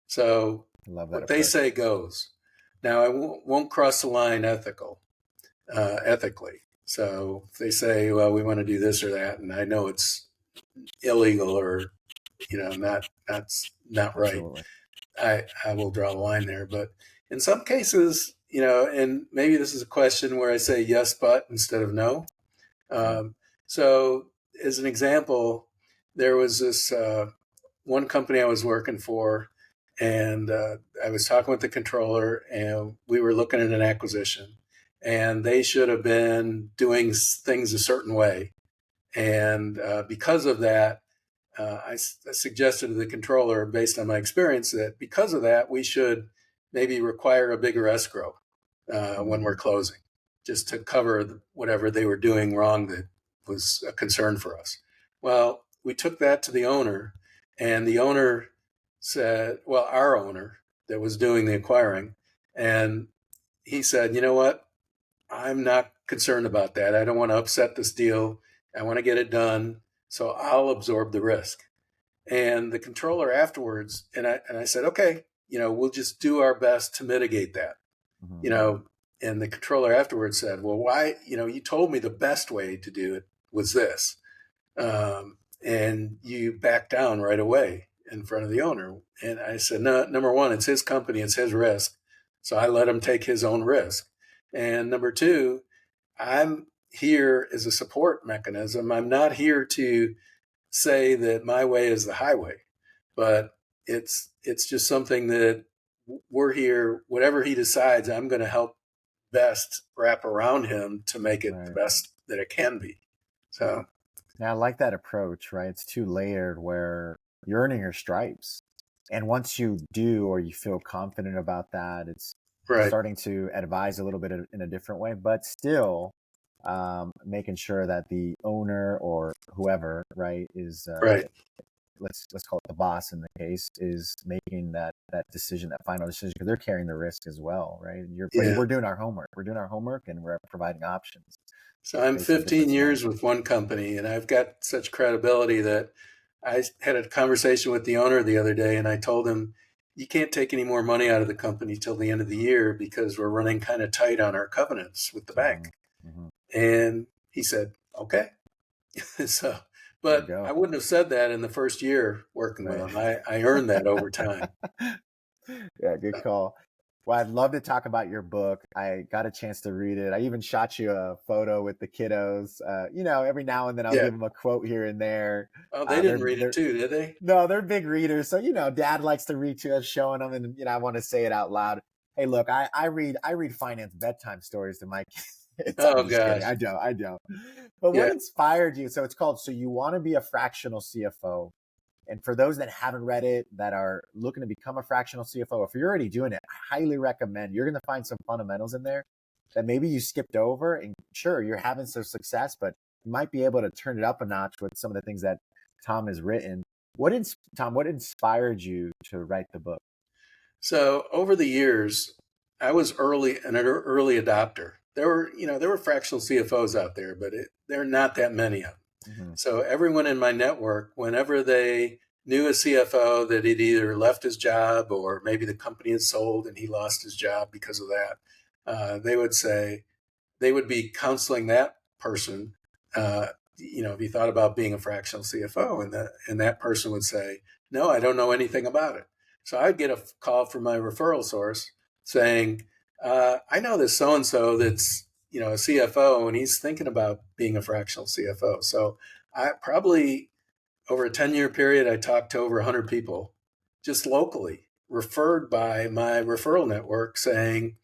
So Love that what approach. they say goes. Now I won't cross the line ethically. So if they say, well, we want to do this or that, and I know it's illegal or, not right, Absolutely. I will draw a line there. But in some cases, and maybe this is a question where I say yes, but instead of no. So as an example, there was this one company I was working for, and I was talking with the controller, and we were looking at an acquisition, and they should have been doing things a certain way. And because of that, I suggested to the controller, based on my experience, that because of that, we should maybe require a bigger escrow when we're closing, just to cover whatever they were doing wrong that was a concern for us. Well, we took that to the owner, and the owner said, well, our owner that was doing the acquiring, and he said, you know what? I'm not concerned about that. I don't want to upset this deal. I want to get it done. So I'll absorb the risk. And the controller afterwards, and I said, okay, we'll just do our best to mitigate that. And the controller afterwards said, well, why, you told me the best way to do it was this. And you backed down right away in front of the owner. And I said, no, number one, it's his company, it's his risk. So I let him take his own risk. And number two, I'm here as a support mechanism. I'm not here to say that my way is the highway, but it's just something that we're here, whatever he decides, I'm going to help best wrap around him to make it the best that it can be. So yeah, I like that approach, right? It's two layered, where you're earning your stripes. And once you do, or you feel confident about that, it's starting to advise a little bit in a different way, but still making sure that the owner or whoever, right, is let's call it the boss in the case, is making that decision, that final decision, because they're carrying the risk as well, right? We're doing our homework. We're doing our homework, and we're providing options. So I'm 15 years with one company, and I've got such credibility that I had a conversation with the owner the other day, and I told him, you can't take any more money out of the company till the end of the year because we're running kind of tight on our covenants with the bank. And he said, okay. So, but I wouldn't have said that in the first year working with him. I earned that over time. Yeah, good call. Well, I'd love to talk about your book. I got a chance to read it. I even shot you a photo with the kiddos. Every now and then I'll give them a quote here and there. Oh, they didn't read it too, did they? No, they're big readers. So, Dad likes to read to us, showing them, and, I want to say it out loud. Hey, look, I read finance bedtime stories to my kids. Oh, gosh. I don't. But what inspired you? So it's called, So You Want to Be a Fractional CFO. And for those that haven't read it, that are looking to become a fractional CFO, if you're already doing it, I highly recommend. You're going to find some fundamentals in there that maybe you skipped over. And sure, you're having some success, but you might be able to turn it up a notch with some of the things that Tom has written. Tom, what inspired you to write the book? So over the years, I was an early adopter. There were fractional CFOs out there, but there are not that many of them. So everyone in my network, whenever they knew a CFO that had either left his job or maybe the company had sold and he lost his job because of that, they would be counseling that person. If you thought about being a fractional CFO, and that person would say, no, I don't know anything about it. So I'd get a call from my referral source saying, I know this so-and-so that's, a CFO, and he's thinking about being a fractional CFO. So I probably, over a 10-year period, I talked to over 100 people just locally, referred by my referral network, saying,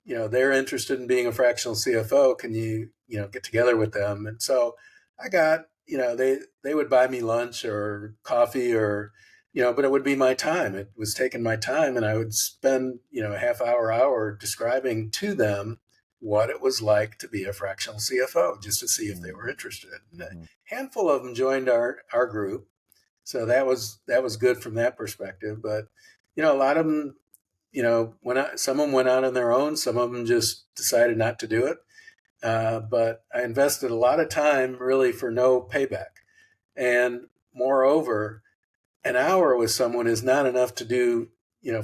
they're interested in being a fractional CFO. Can you, get together with them? And so I got, they would buy me lunch or coffee or, but it would be my time. It was taking my time, and I would spend, a half hour describing to them what it was like to be a fractional CFO, just to see if they were interested. And a handful of them joined our group. So that was good from that perspective. But, a lot of them, some of them went out on their own. Some of them just decided not to do it. But I invested a lot of time really for no payback. And moreover, an hour with someone is not enough to do,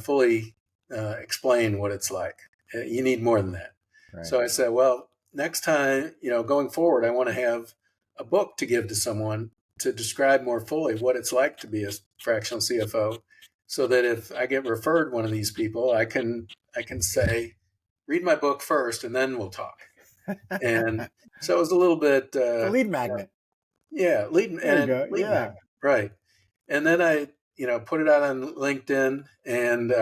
fully explain what it's like. You need more than that. Right. So I said, well, next time, going forward, I want to have a book to give to someone to describe more fully what it's like to be a fractional CFO, so that if I get referred one of these people, I can say, read my book first, and then we'll talk. And so it was a little bit the lead magnet. Lead magnet, right? And then I put it out on LinkedIn, and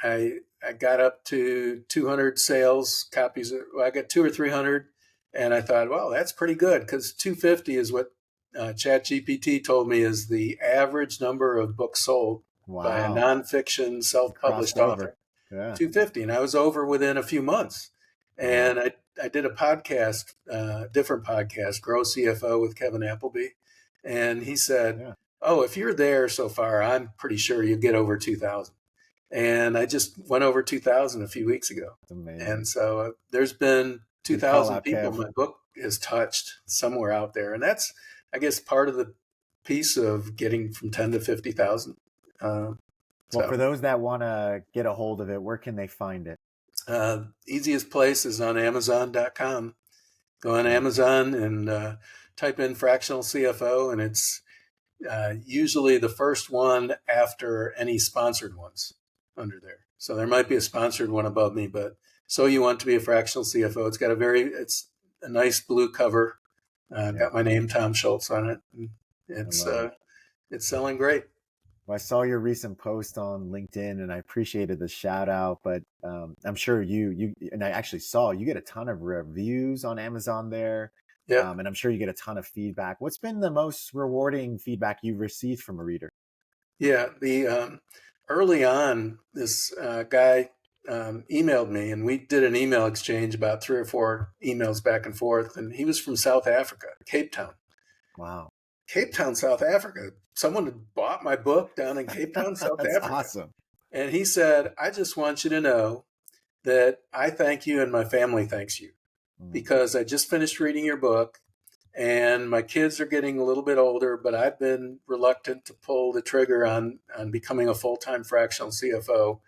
I got up to 200 sales copies. I got 200 or 300, and I thought, well, that's pretty good, because 250 is what ChatGPT told me is the average number of books sold by a nonfiction self-published author. Yeah. 250, and I was over within a few months. And I did a podcast, different podcast, Grow CFO with Kevin Appleby, and he said, "Oh, if you're there so far, I'm pretty sure you get over 2,000." And I just went over 2,000 a few weeks ago. Amazing. And so there's been 2,000 people my book has touched somewhere out there. And that's, I guess, part of the piece of getting from 10 to 50,000. Well, for those that want to get a hold of it, where can they find it? Easiest place is on Amazon.com. Go on Amazon and type in Fractional CFO, and it's usually the first one after any sponsored ones under there. So there might be a sponsored one above me, but So You Want to Be a Fractional CFO. It's a nice blue cover. Got my name, Tom Schultz, on it. And it's selling great. Well, I saw your recent post on LinkedIn, and I appreciated the shout out, but I'm sure and I actually saw you get a ton of reviews on Amazon there. Yeah. And I'm sure you get a ton of feedback. What's been the most rewarding feedback you've received from a reader? Yeah, the early on, this guy emailed me, and we did an email exchange, about 3 or 4 emails back and forth. And he was from South Africa, Cape Town. Wow. Cape Town, South Africa. Someone had bought my book down in Cape Town, South That's Africa. Awesome. And he said, I just want you to know that I thank you and my family thanks you, because I just finished reading your book and my kids are getting a little bit older, but I've been reluctant to pull the trigger on becoming a full-time fractional CFO.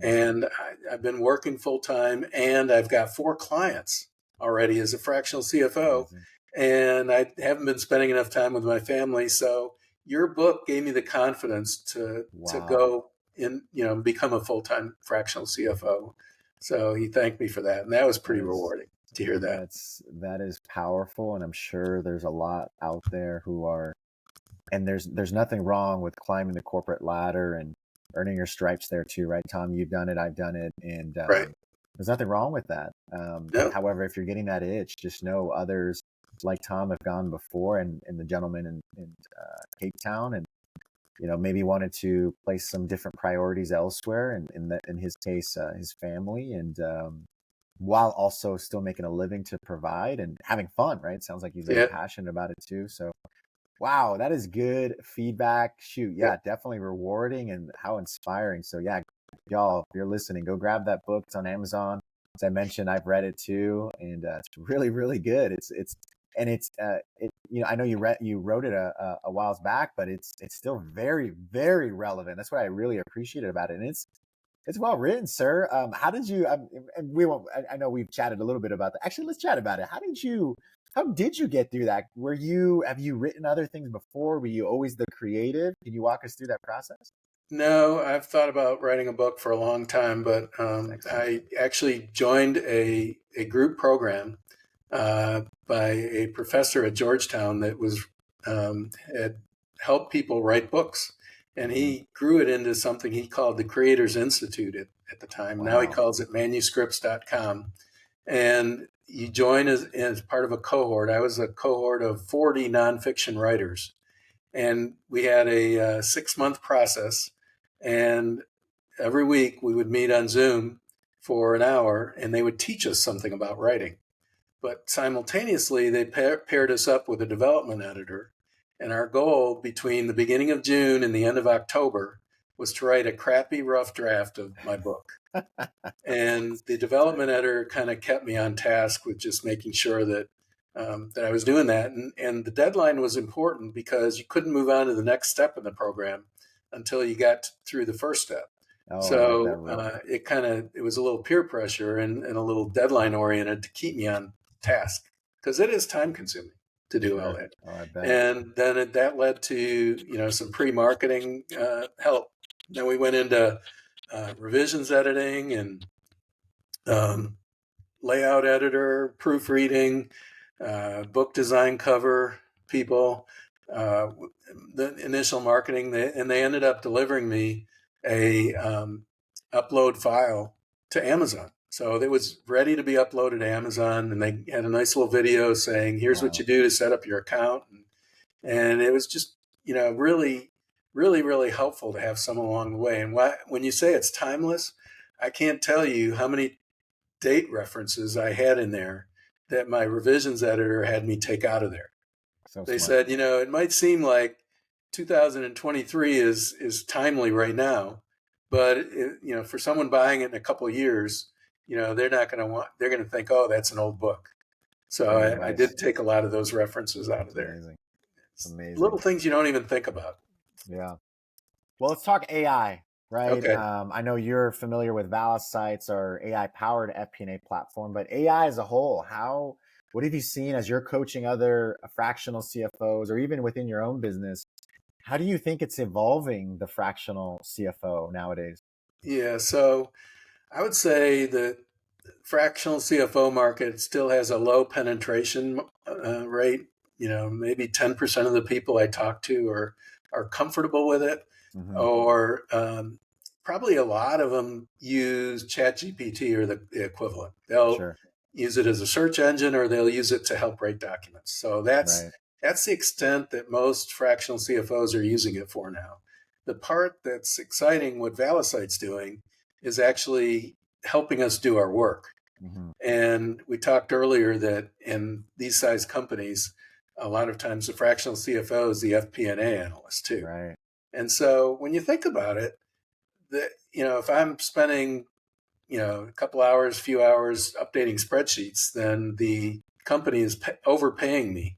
And I've been working full-time, and I've got 4 clients already as a fractional CFO. Amazing. And I haven't been spending enough time with my family. So your book gave me the confidence to go in, become a full-time fractional CFO. So he thanked me for that. And that was pretty rewarding to hear that. That is powerful. And I'm sure there's a lot out there who are, and there's nothing wrong with climbing the corporate ladder and earning your stripes there too, right, Tom? You've done it, I've done it. And there's nothing wrong with that. No. However, if you're getting that itch, just know others like Tom have gone before, and the gentleman in Cape Town, and maybe wanted to place some different priorities elsewhere, and in his case, his family, and while also still making a living to provide and having fun, right? It sounds like he's very passionate about it too. So, wow, that is good feedback. Shoot, definitely rewarding, and how inspiring. So y'all, if you're listening, go grab that book. It's on Amazon. As I mentioned, I've read it too, and it's really, really good. I know you wrote it a whiles back, but it's still very, very relevant. That's what I really appreciated about it. And it's well written, sir. How did you, and I know we've chatted a little bit about that. Actually, let's chat about it. How did you get through that? Have you written other things before? Were you always the creative? Can you walk us through that process? No, I've thought about writing a book for a long time, but I actually joined a group program by a professor at Georgetown that was had helped people write books. And he grew it into something he called the Creators Institute at the time. Wow. Now he calls it manuscripts.com. And you join as part of a cohort. I was a cohort of 40 nonfiction writers, and we had a 6-month process. And every week we would meet on Zoom for an hour, and they would teach us something about writing. But simultaneously, they paired us up with a development editor. And our goal between the beginning of June and the end of October was to write a crappy, rough draft of my book. And the development editor kind of kept me on task with just making sure that that I was doing that. And the deadline was important because you couldn't move on to the next step in the program until you got through the first step. Oh, so it was a little peer pressure and a little deadline oriented to keep me on task, because it is time consuming to do all that. Oh, I bet. And then that led to some pre-marketing help. Then we went into revisions editing and layout editor, proofreading, book design, cover people, the initial marketing, and they ended up delivering me a upload file to Amazon. So it was ready to be uploaded to Amazon, and they had a nice little video saying, "Here's what you do to set up your account," and it was just really, really, really helpful to have someone along the way. And when you say it's timeless, I can't tell you how many date references I had in there that my revisions editor had me take out of there. So they smart. said, it might seem like 2023 is timely right now, but for someone buying it in a couple of years, they're not going to they're going to think, oh, that's an old book. So I did take a lot of those references out of there. Amazing. Amazing. Little things you don't even think about. Yeah. Well, let's talk AI, right? Okay. I know you're familiar with Valisights, our AI-powered FP&A platform, but AI as a whole, what have you seen as you're coaching other fractional CFOs, or even within your own business? How do you think it's evolving the fractional CFO nowadays? Yeah, so I would say that fractional CFO market still has a low penetration rate. Maybe 10% of the people I talk to are comfortable with it, or probably a lot of them use ChatGPT or the equivalent. They'll use it as a search engine, or they'll use it to help write documents. So that's the extent that most fractional CFOs are using it for now. The part that's exciting, what Valisights doing, is actually helping us do our work. And we talked earlier that in these size companies, a lot of times the fractional CFO is the FP&A analyst too. Right. And so when you think about it, if I'm spending, a few hours updating spreadsheets, then the company is overpaying me.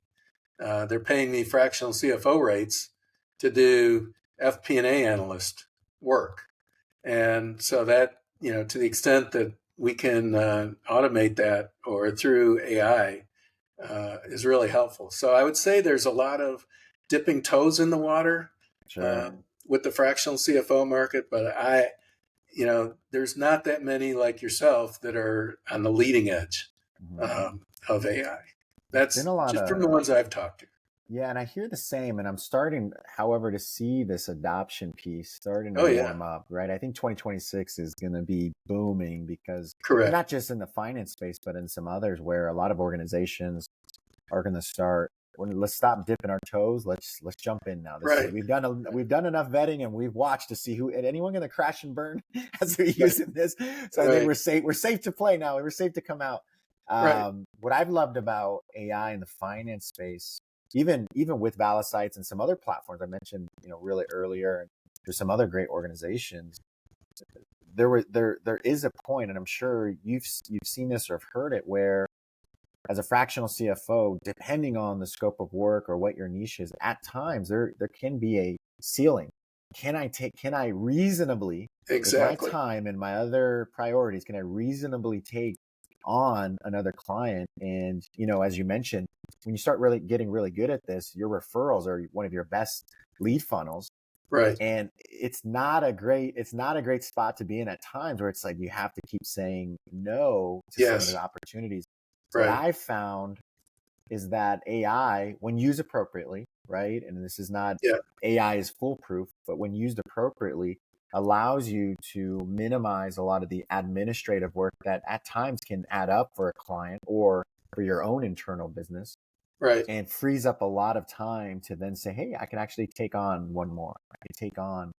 They're paying me fractional CFO rates to do FP&A analyst work. And so that, to the extent that we can automate that or through AI is really helpful. So I would say there's a lot of dipping toes in the water with the fractional CFO market, but there's not that many like yourself that are on the leading edge of AI. That's just from the ones I've talked to. Yeah, and I hear the same, and I'm starting, however, to see this adoption piece starting to warm up, right? I think 2026 is going to be booming because not just in the finance space, but in some others where a lot of organizations are going to start. Let's stop dipping our toes. Let's jump in now. We've done enough vetting, and we've watched to see anyone going to crash and burn as we're using this. So I think we're safe. We're safe to play now. We're safe to come out. What I've loved about AI in the finance space, even with Valisights and some other platforms I mentioned, really earlier, and there's some other great organizations. There is a point, and I'm sure you've seen this or have heard it, where as a fractional CFO, depending on the scope of work or what your niche is, at times there can be a ceiling. Can I reasonably, with my time and my other priorities, can I reasonably take on another client? And, as you mentioned, when you start really getting really good at this, your referrals are one of your best lead funnels. Right. And it's not a great spot to be in at times, where it's like you have to keep saying no to some of the opportunities. What I found is that AI, when used appropriately, right? And this is not AI is foolproof, but when used appropriately, allows you to minimize a lot of the administrative work that at times can add up for a client or for your own internal business. Right. And frees up a lot of time to then say, hey, I can actually take on one more. I can take on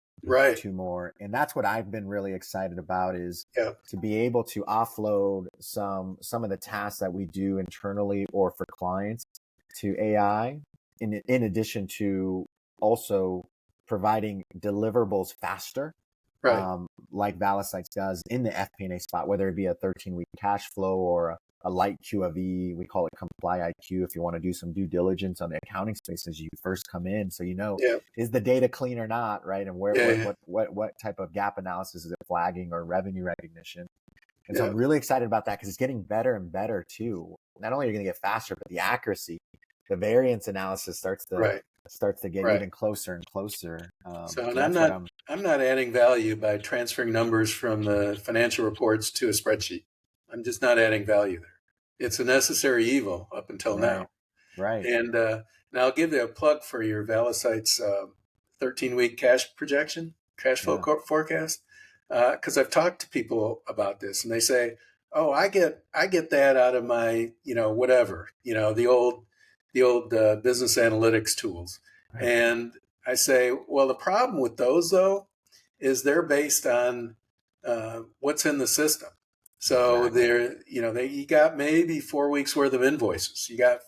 two more. And that's what I've been really excited about, is to be able to offload some of the tasks that we do internally or for clients to AI, in addition to also providing deliverables faster, like Valisights does in the FP&A spot, whether it be a 13-week cash flow or a light QFE. We call it Comply IQ if you want to do some due diligence on the accounting space as you first come in, so is the data clean or not, right? And what type of gap analysis is it flagging, or revenue recognition? And so I'm really excited about that, because it's getting better and better too. Not only are you going to get faster, but the accuracy, the variance analysis starts to get even closer and closer. I'm not adding value by transferring numbers from the financial reports to a spreadsheet. I'm just not adding value there. It's a necessary evil up until now. Right. And I'll give you a plug for your Valisights 13-week cash flow forecast, because I've talked to people about this, and they say, "Oh, I get that out of my whatever the old business analytics tools." Right. And I say, well, the problem with those though is they're based on what's in the system. So you got maybe 4 weeks worth of invoices. You got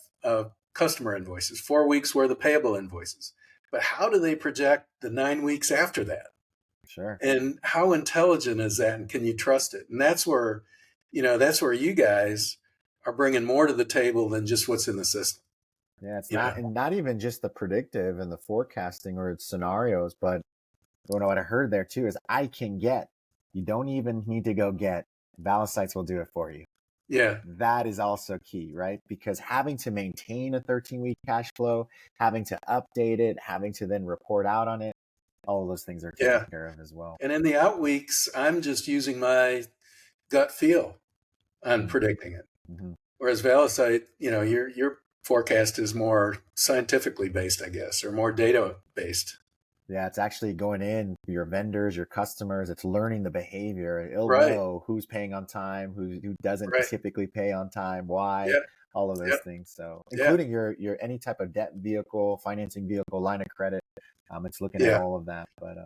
customer invoices, 4 weeks worth of payable invoices. But how do they project the 9 weeks after that? Sure. And how intelligent is that? And can you trust it? And that's where you guys are bringing more to the table than just what's in the system. Yeah, it's not even just the predictive and the forecasting or scenarios, but what I heard there too is you don't even need to go get. Valisights will do it for you. Yeah. That is also key, right? Because having to maintain a 13-week cash flow, having to update it, having to then report out on it, all of those things are taken care of as well. And in the out weeks, I'm just using my gut feel on predicting it. Mm-hmm. Whereas Valisight, your forecast is more scientifically based, I guess, or more data based. Yeah, it's actually going in your vendors, your customers. It's learning the behavior. It'll know who's paying on time, who doesn't typically pay on time, why, all of those things. So including your any type of debt vehicle, financing vehicle, line of credit. It's looking at all of that. But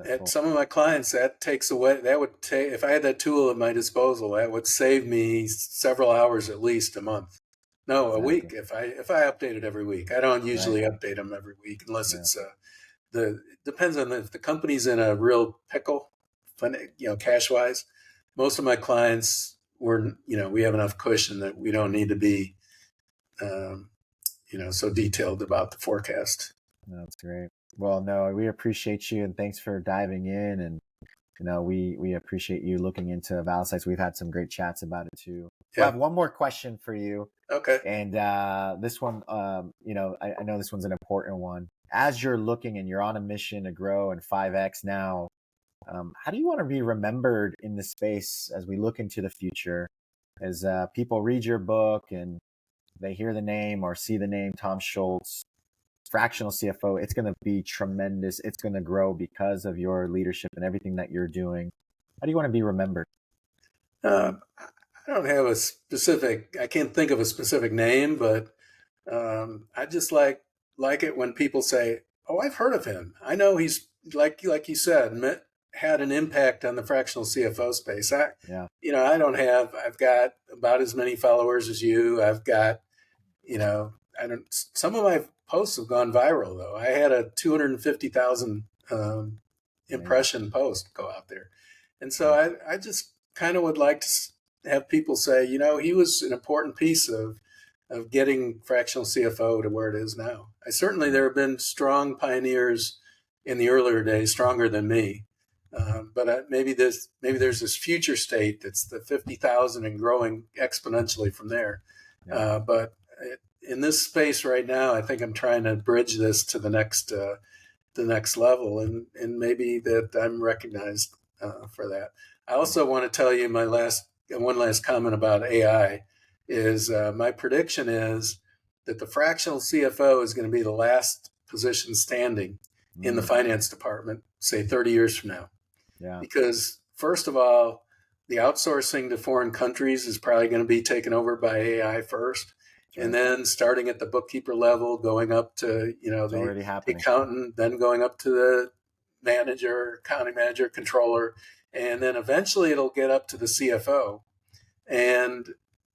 at some of my clients, that takes away. That would take, if I had that tool at my disposal, that would save me several hours at least a month. No, a week. If I update it every week, I don't usually update them every week unless it's depends on if the company's in a real pickle, cash wise. Most of my clients we have enough cushion that we don't need to be, so detailed about the forecast. That's great. Well, no, we appreciate you, and thanks for diving in. And we appreciate you looking into Valisights. We've had some great chats about it too. I have one more question for you. Okay. And this one, I know this one's an important one. As you're looking and you're on a mission to grow and 5X now, how do you want to be remembered in the space as we look into the future? As people read your book and they hear the name or see the name Tom Schultz, Fractional CFO, it's going to be tremendous. It's going to grow because of your leadership and everything that you're doing. How do you want to be remembered? I don't have I can't think of a specific name, but I just like it when people say, "Oh, I've heard of him. I know he's like you said, had an impact on the fractional CFO space." I've got about as many followers as you. I've got, some of my posts have gone viral though. I had a 250,000 impression post go out there. And so I just kind of would like to have people say, he was an important piece of getting fractional CFO to where it is now. There have been strong pioneers in the earlier days, stronger than me. But maybe there's this future state that's the 50,000 and growing exponentially from there. But in this space right now, I think I'm trying to bridge this to the next level, and maybe that I'm recognized for that. I also want to tell you one last comment about AI is my prediction is that the fractional CFO is going to be the last position standing in the finance department, say 30 years from now. Because first of all, the outsourcing to foreign countries is probably going to be taken over by AI first. And then starting at the bookkeeper level, going up to, the accountant, then going up to the manager, accounting manager, controller, and then eventually it'll get up to the CFO. And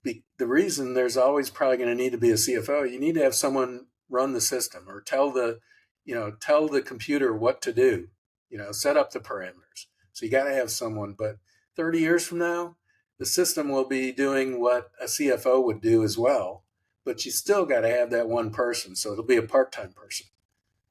the reason there's always probably going to need to be a CFO, you need to have someone run the system or tell the computer what to do, set up the parameters. So you got to have someone, but 30 years from now, the system will be doing what a CFO would do as well, but you still got to have that one person. So it'll be a part-time person.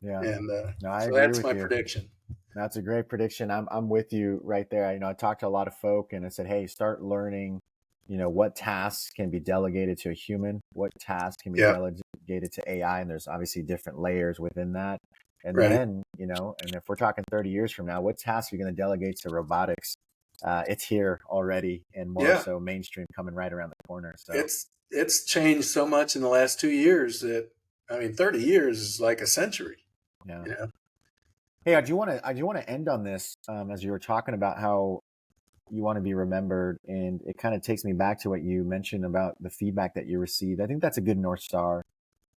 Yeah. And so that's my prediction. That's a great prediction. I'm with you right there. I talked to a lot of folk and I said, hey, start learning, what tasks can be delegated to a human, what tasks can be delegated to AI. And there's obviously different layers within that. And then, and if we're talking 30 years from now, what tasks are you going to delegate to robotics? It's here already, and more so mainstream coming right around the corner. So it's changed so much in the last 2 years that, 30 years is like a century. Yeah. Hey, I do want to end on this as you were talking about how you want to be remembered, and it kind of takes me back to what you mentioned about the feedback that you received. I think that's a good North Star.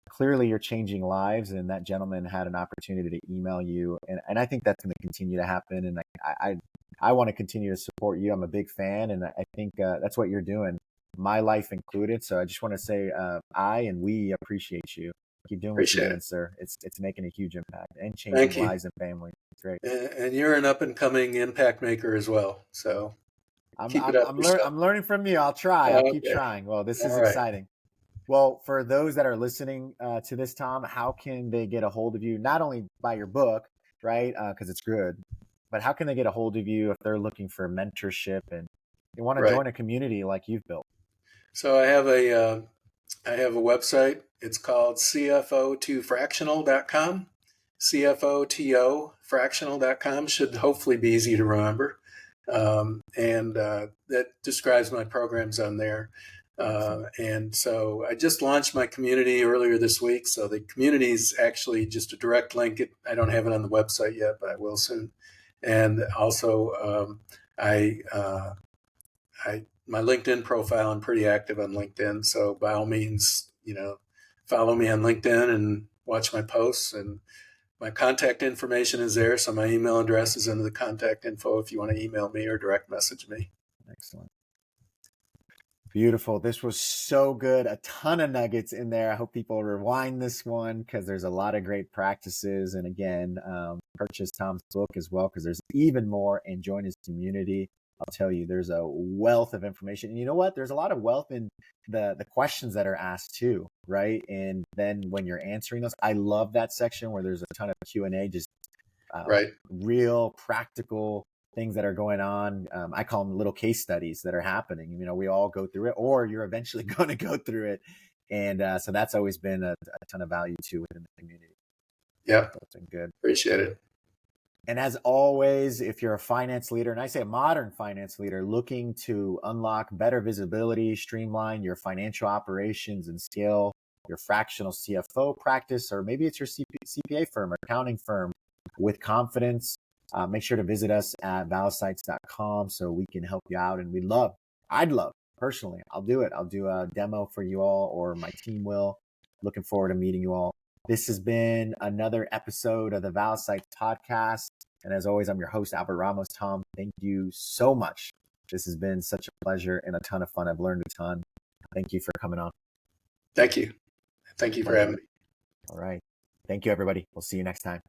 Clearly, you're changing lives, and that gentleman had an opportunity to email you, and I think that's going to continue to happen. And I want to continue to support you. I'm a big fan, and I think that's what you're doing, my life included. So I just want to say we appreciate you. Keep doing what you're doing, sir. It's making a huge impact and changing lives and families. It's great. And you're an up and coming impact maker as well. So I'm learning from you. I'll try. I'll keep trying. Well, this is exciting. Well, for those that are listening to this, Tom, how can they get a hold of you? Not only by your book, right? Because it's good, but how can they get a hold of you if they're looking for mentorship and they want to join a community like you've built? So I have a website. It's called CFO2fractional.com. CFOTO fractional.com should hopefully be easy to remember. And that describes my programs on there. And so I just launched my community earlier this week. So the community is actually just a direct link. I don't have it on the website yet, but I will soon. And also, my LinkedIn profile, I'm pretty active on LinkedIn. So by all means, follow me on LinkedIn and watch my posts, and my contact information is there. So my email address is under the contact info if you want to email me or direct message me. Excellent. Beautiful. This was so good. A ton of nuggets in there. I hope people rewind this one because there's a lot of great practices. And again, purchase Tom's book as well because there's even more, and join his community. I'll tell you, there's a wealth of information. And you know what? There's a lot of wealth in the questions that are asked too, right? And then when you're answering those, I love that section where there's a ton of Q&A, just real practical things that are going on. I call them little case studies that are happening. We all go through it, or you're eventually going to go through it. And so that's always been a ton of value too within the community. Yeah. So it's been good. Appreciate it. And as always, if you're a finance leader, and I say a modern finance leader looking to unlock better visibility, streamline your financial operations and scale your fractional CFO practice, or maybe it's your CPA firm or accounting firm with confidence, make sure to visit us at valisights.com so we can help you out. And I'd love personally, I'll do it. I'll do a demo for you all, or my team will. Looking forward to meeting you all. This has been another episode of the Valisights Podcast. And as always, I'm your host, Albert Ramos. Tom, thank you so much. This has been such a pleasure and a ton of fun. I've learned a ton. Thank you for coming on. Thank you. Thank you for having me. All right. Thank you, everybody. We'll see you next time.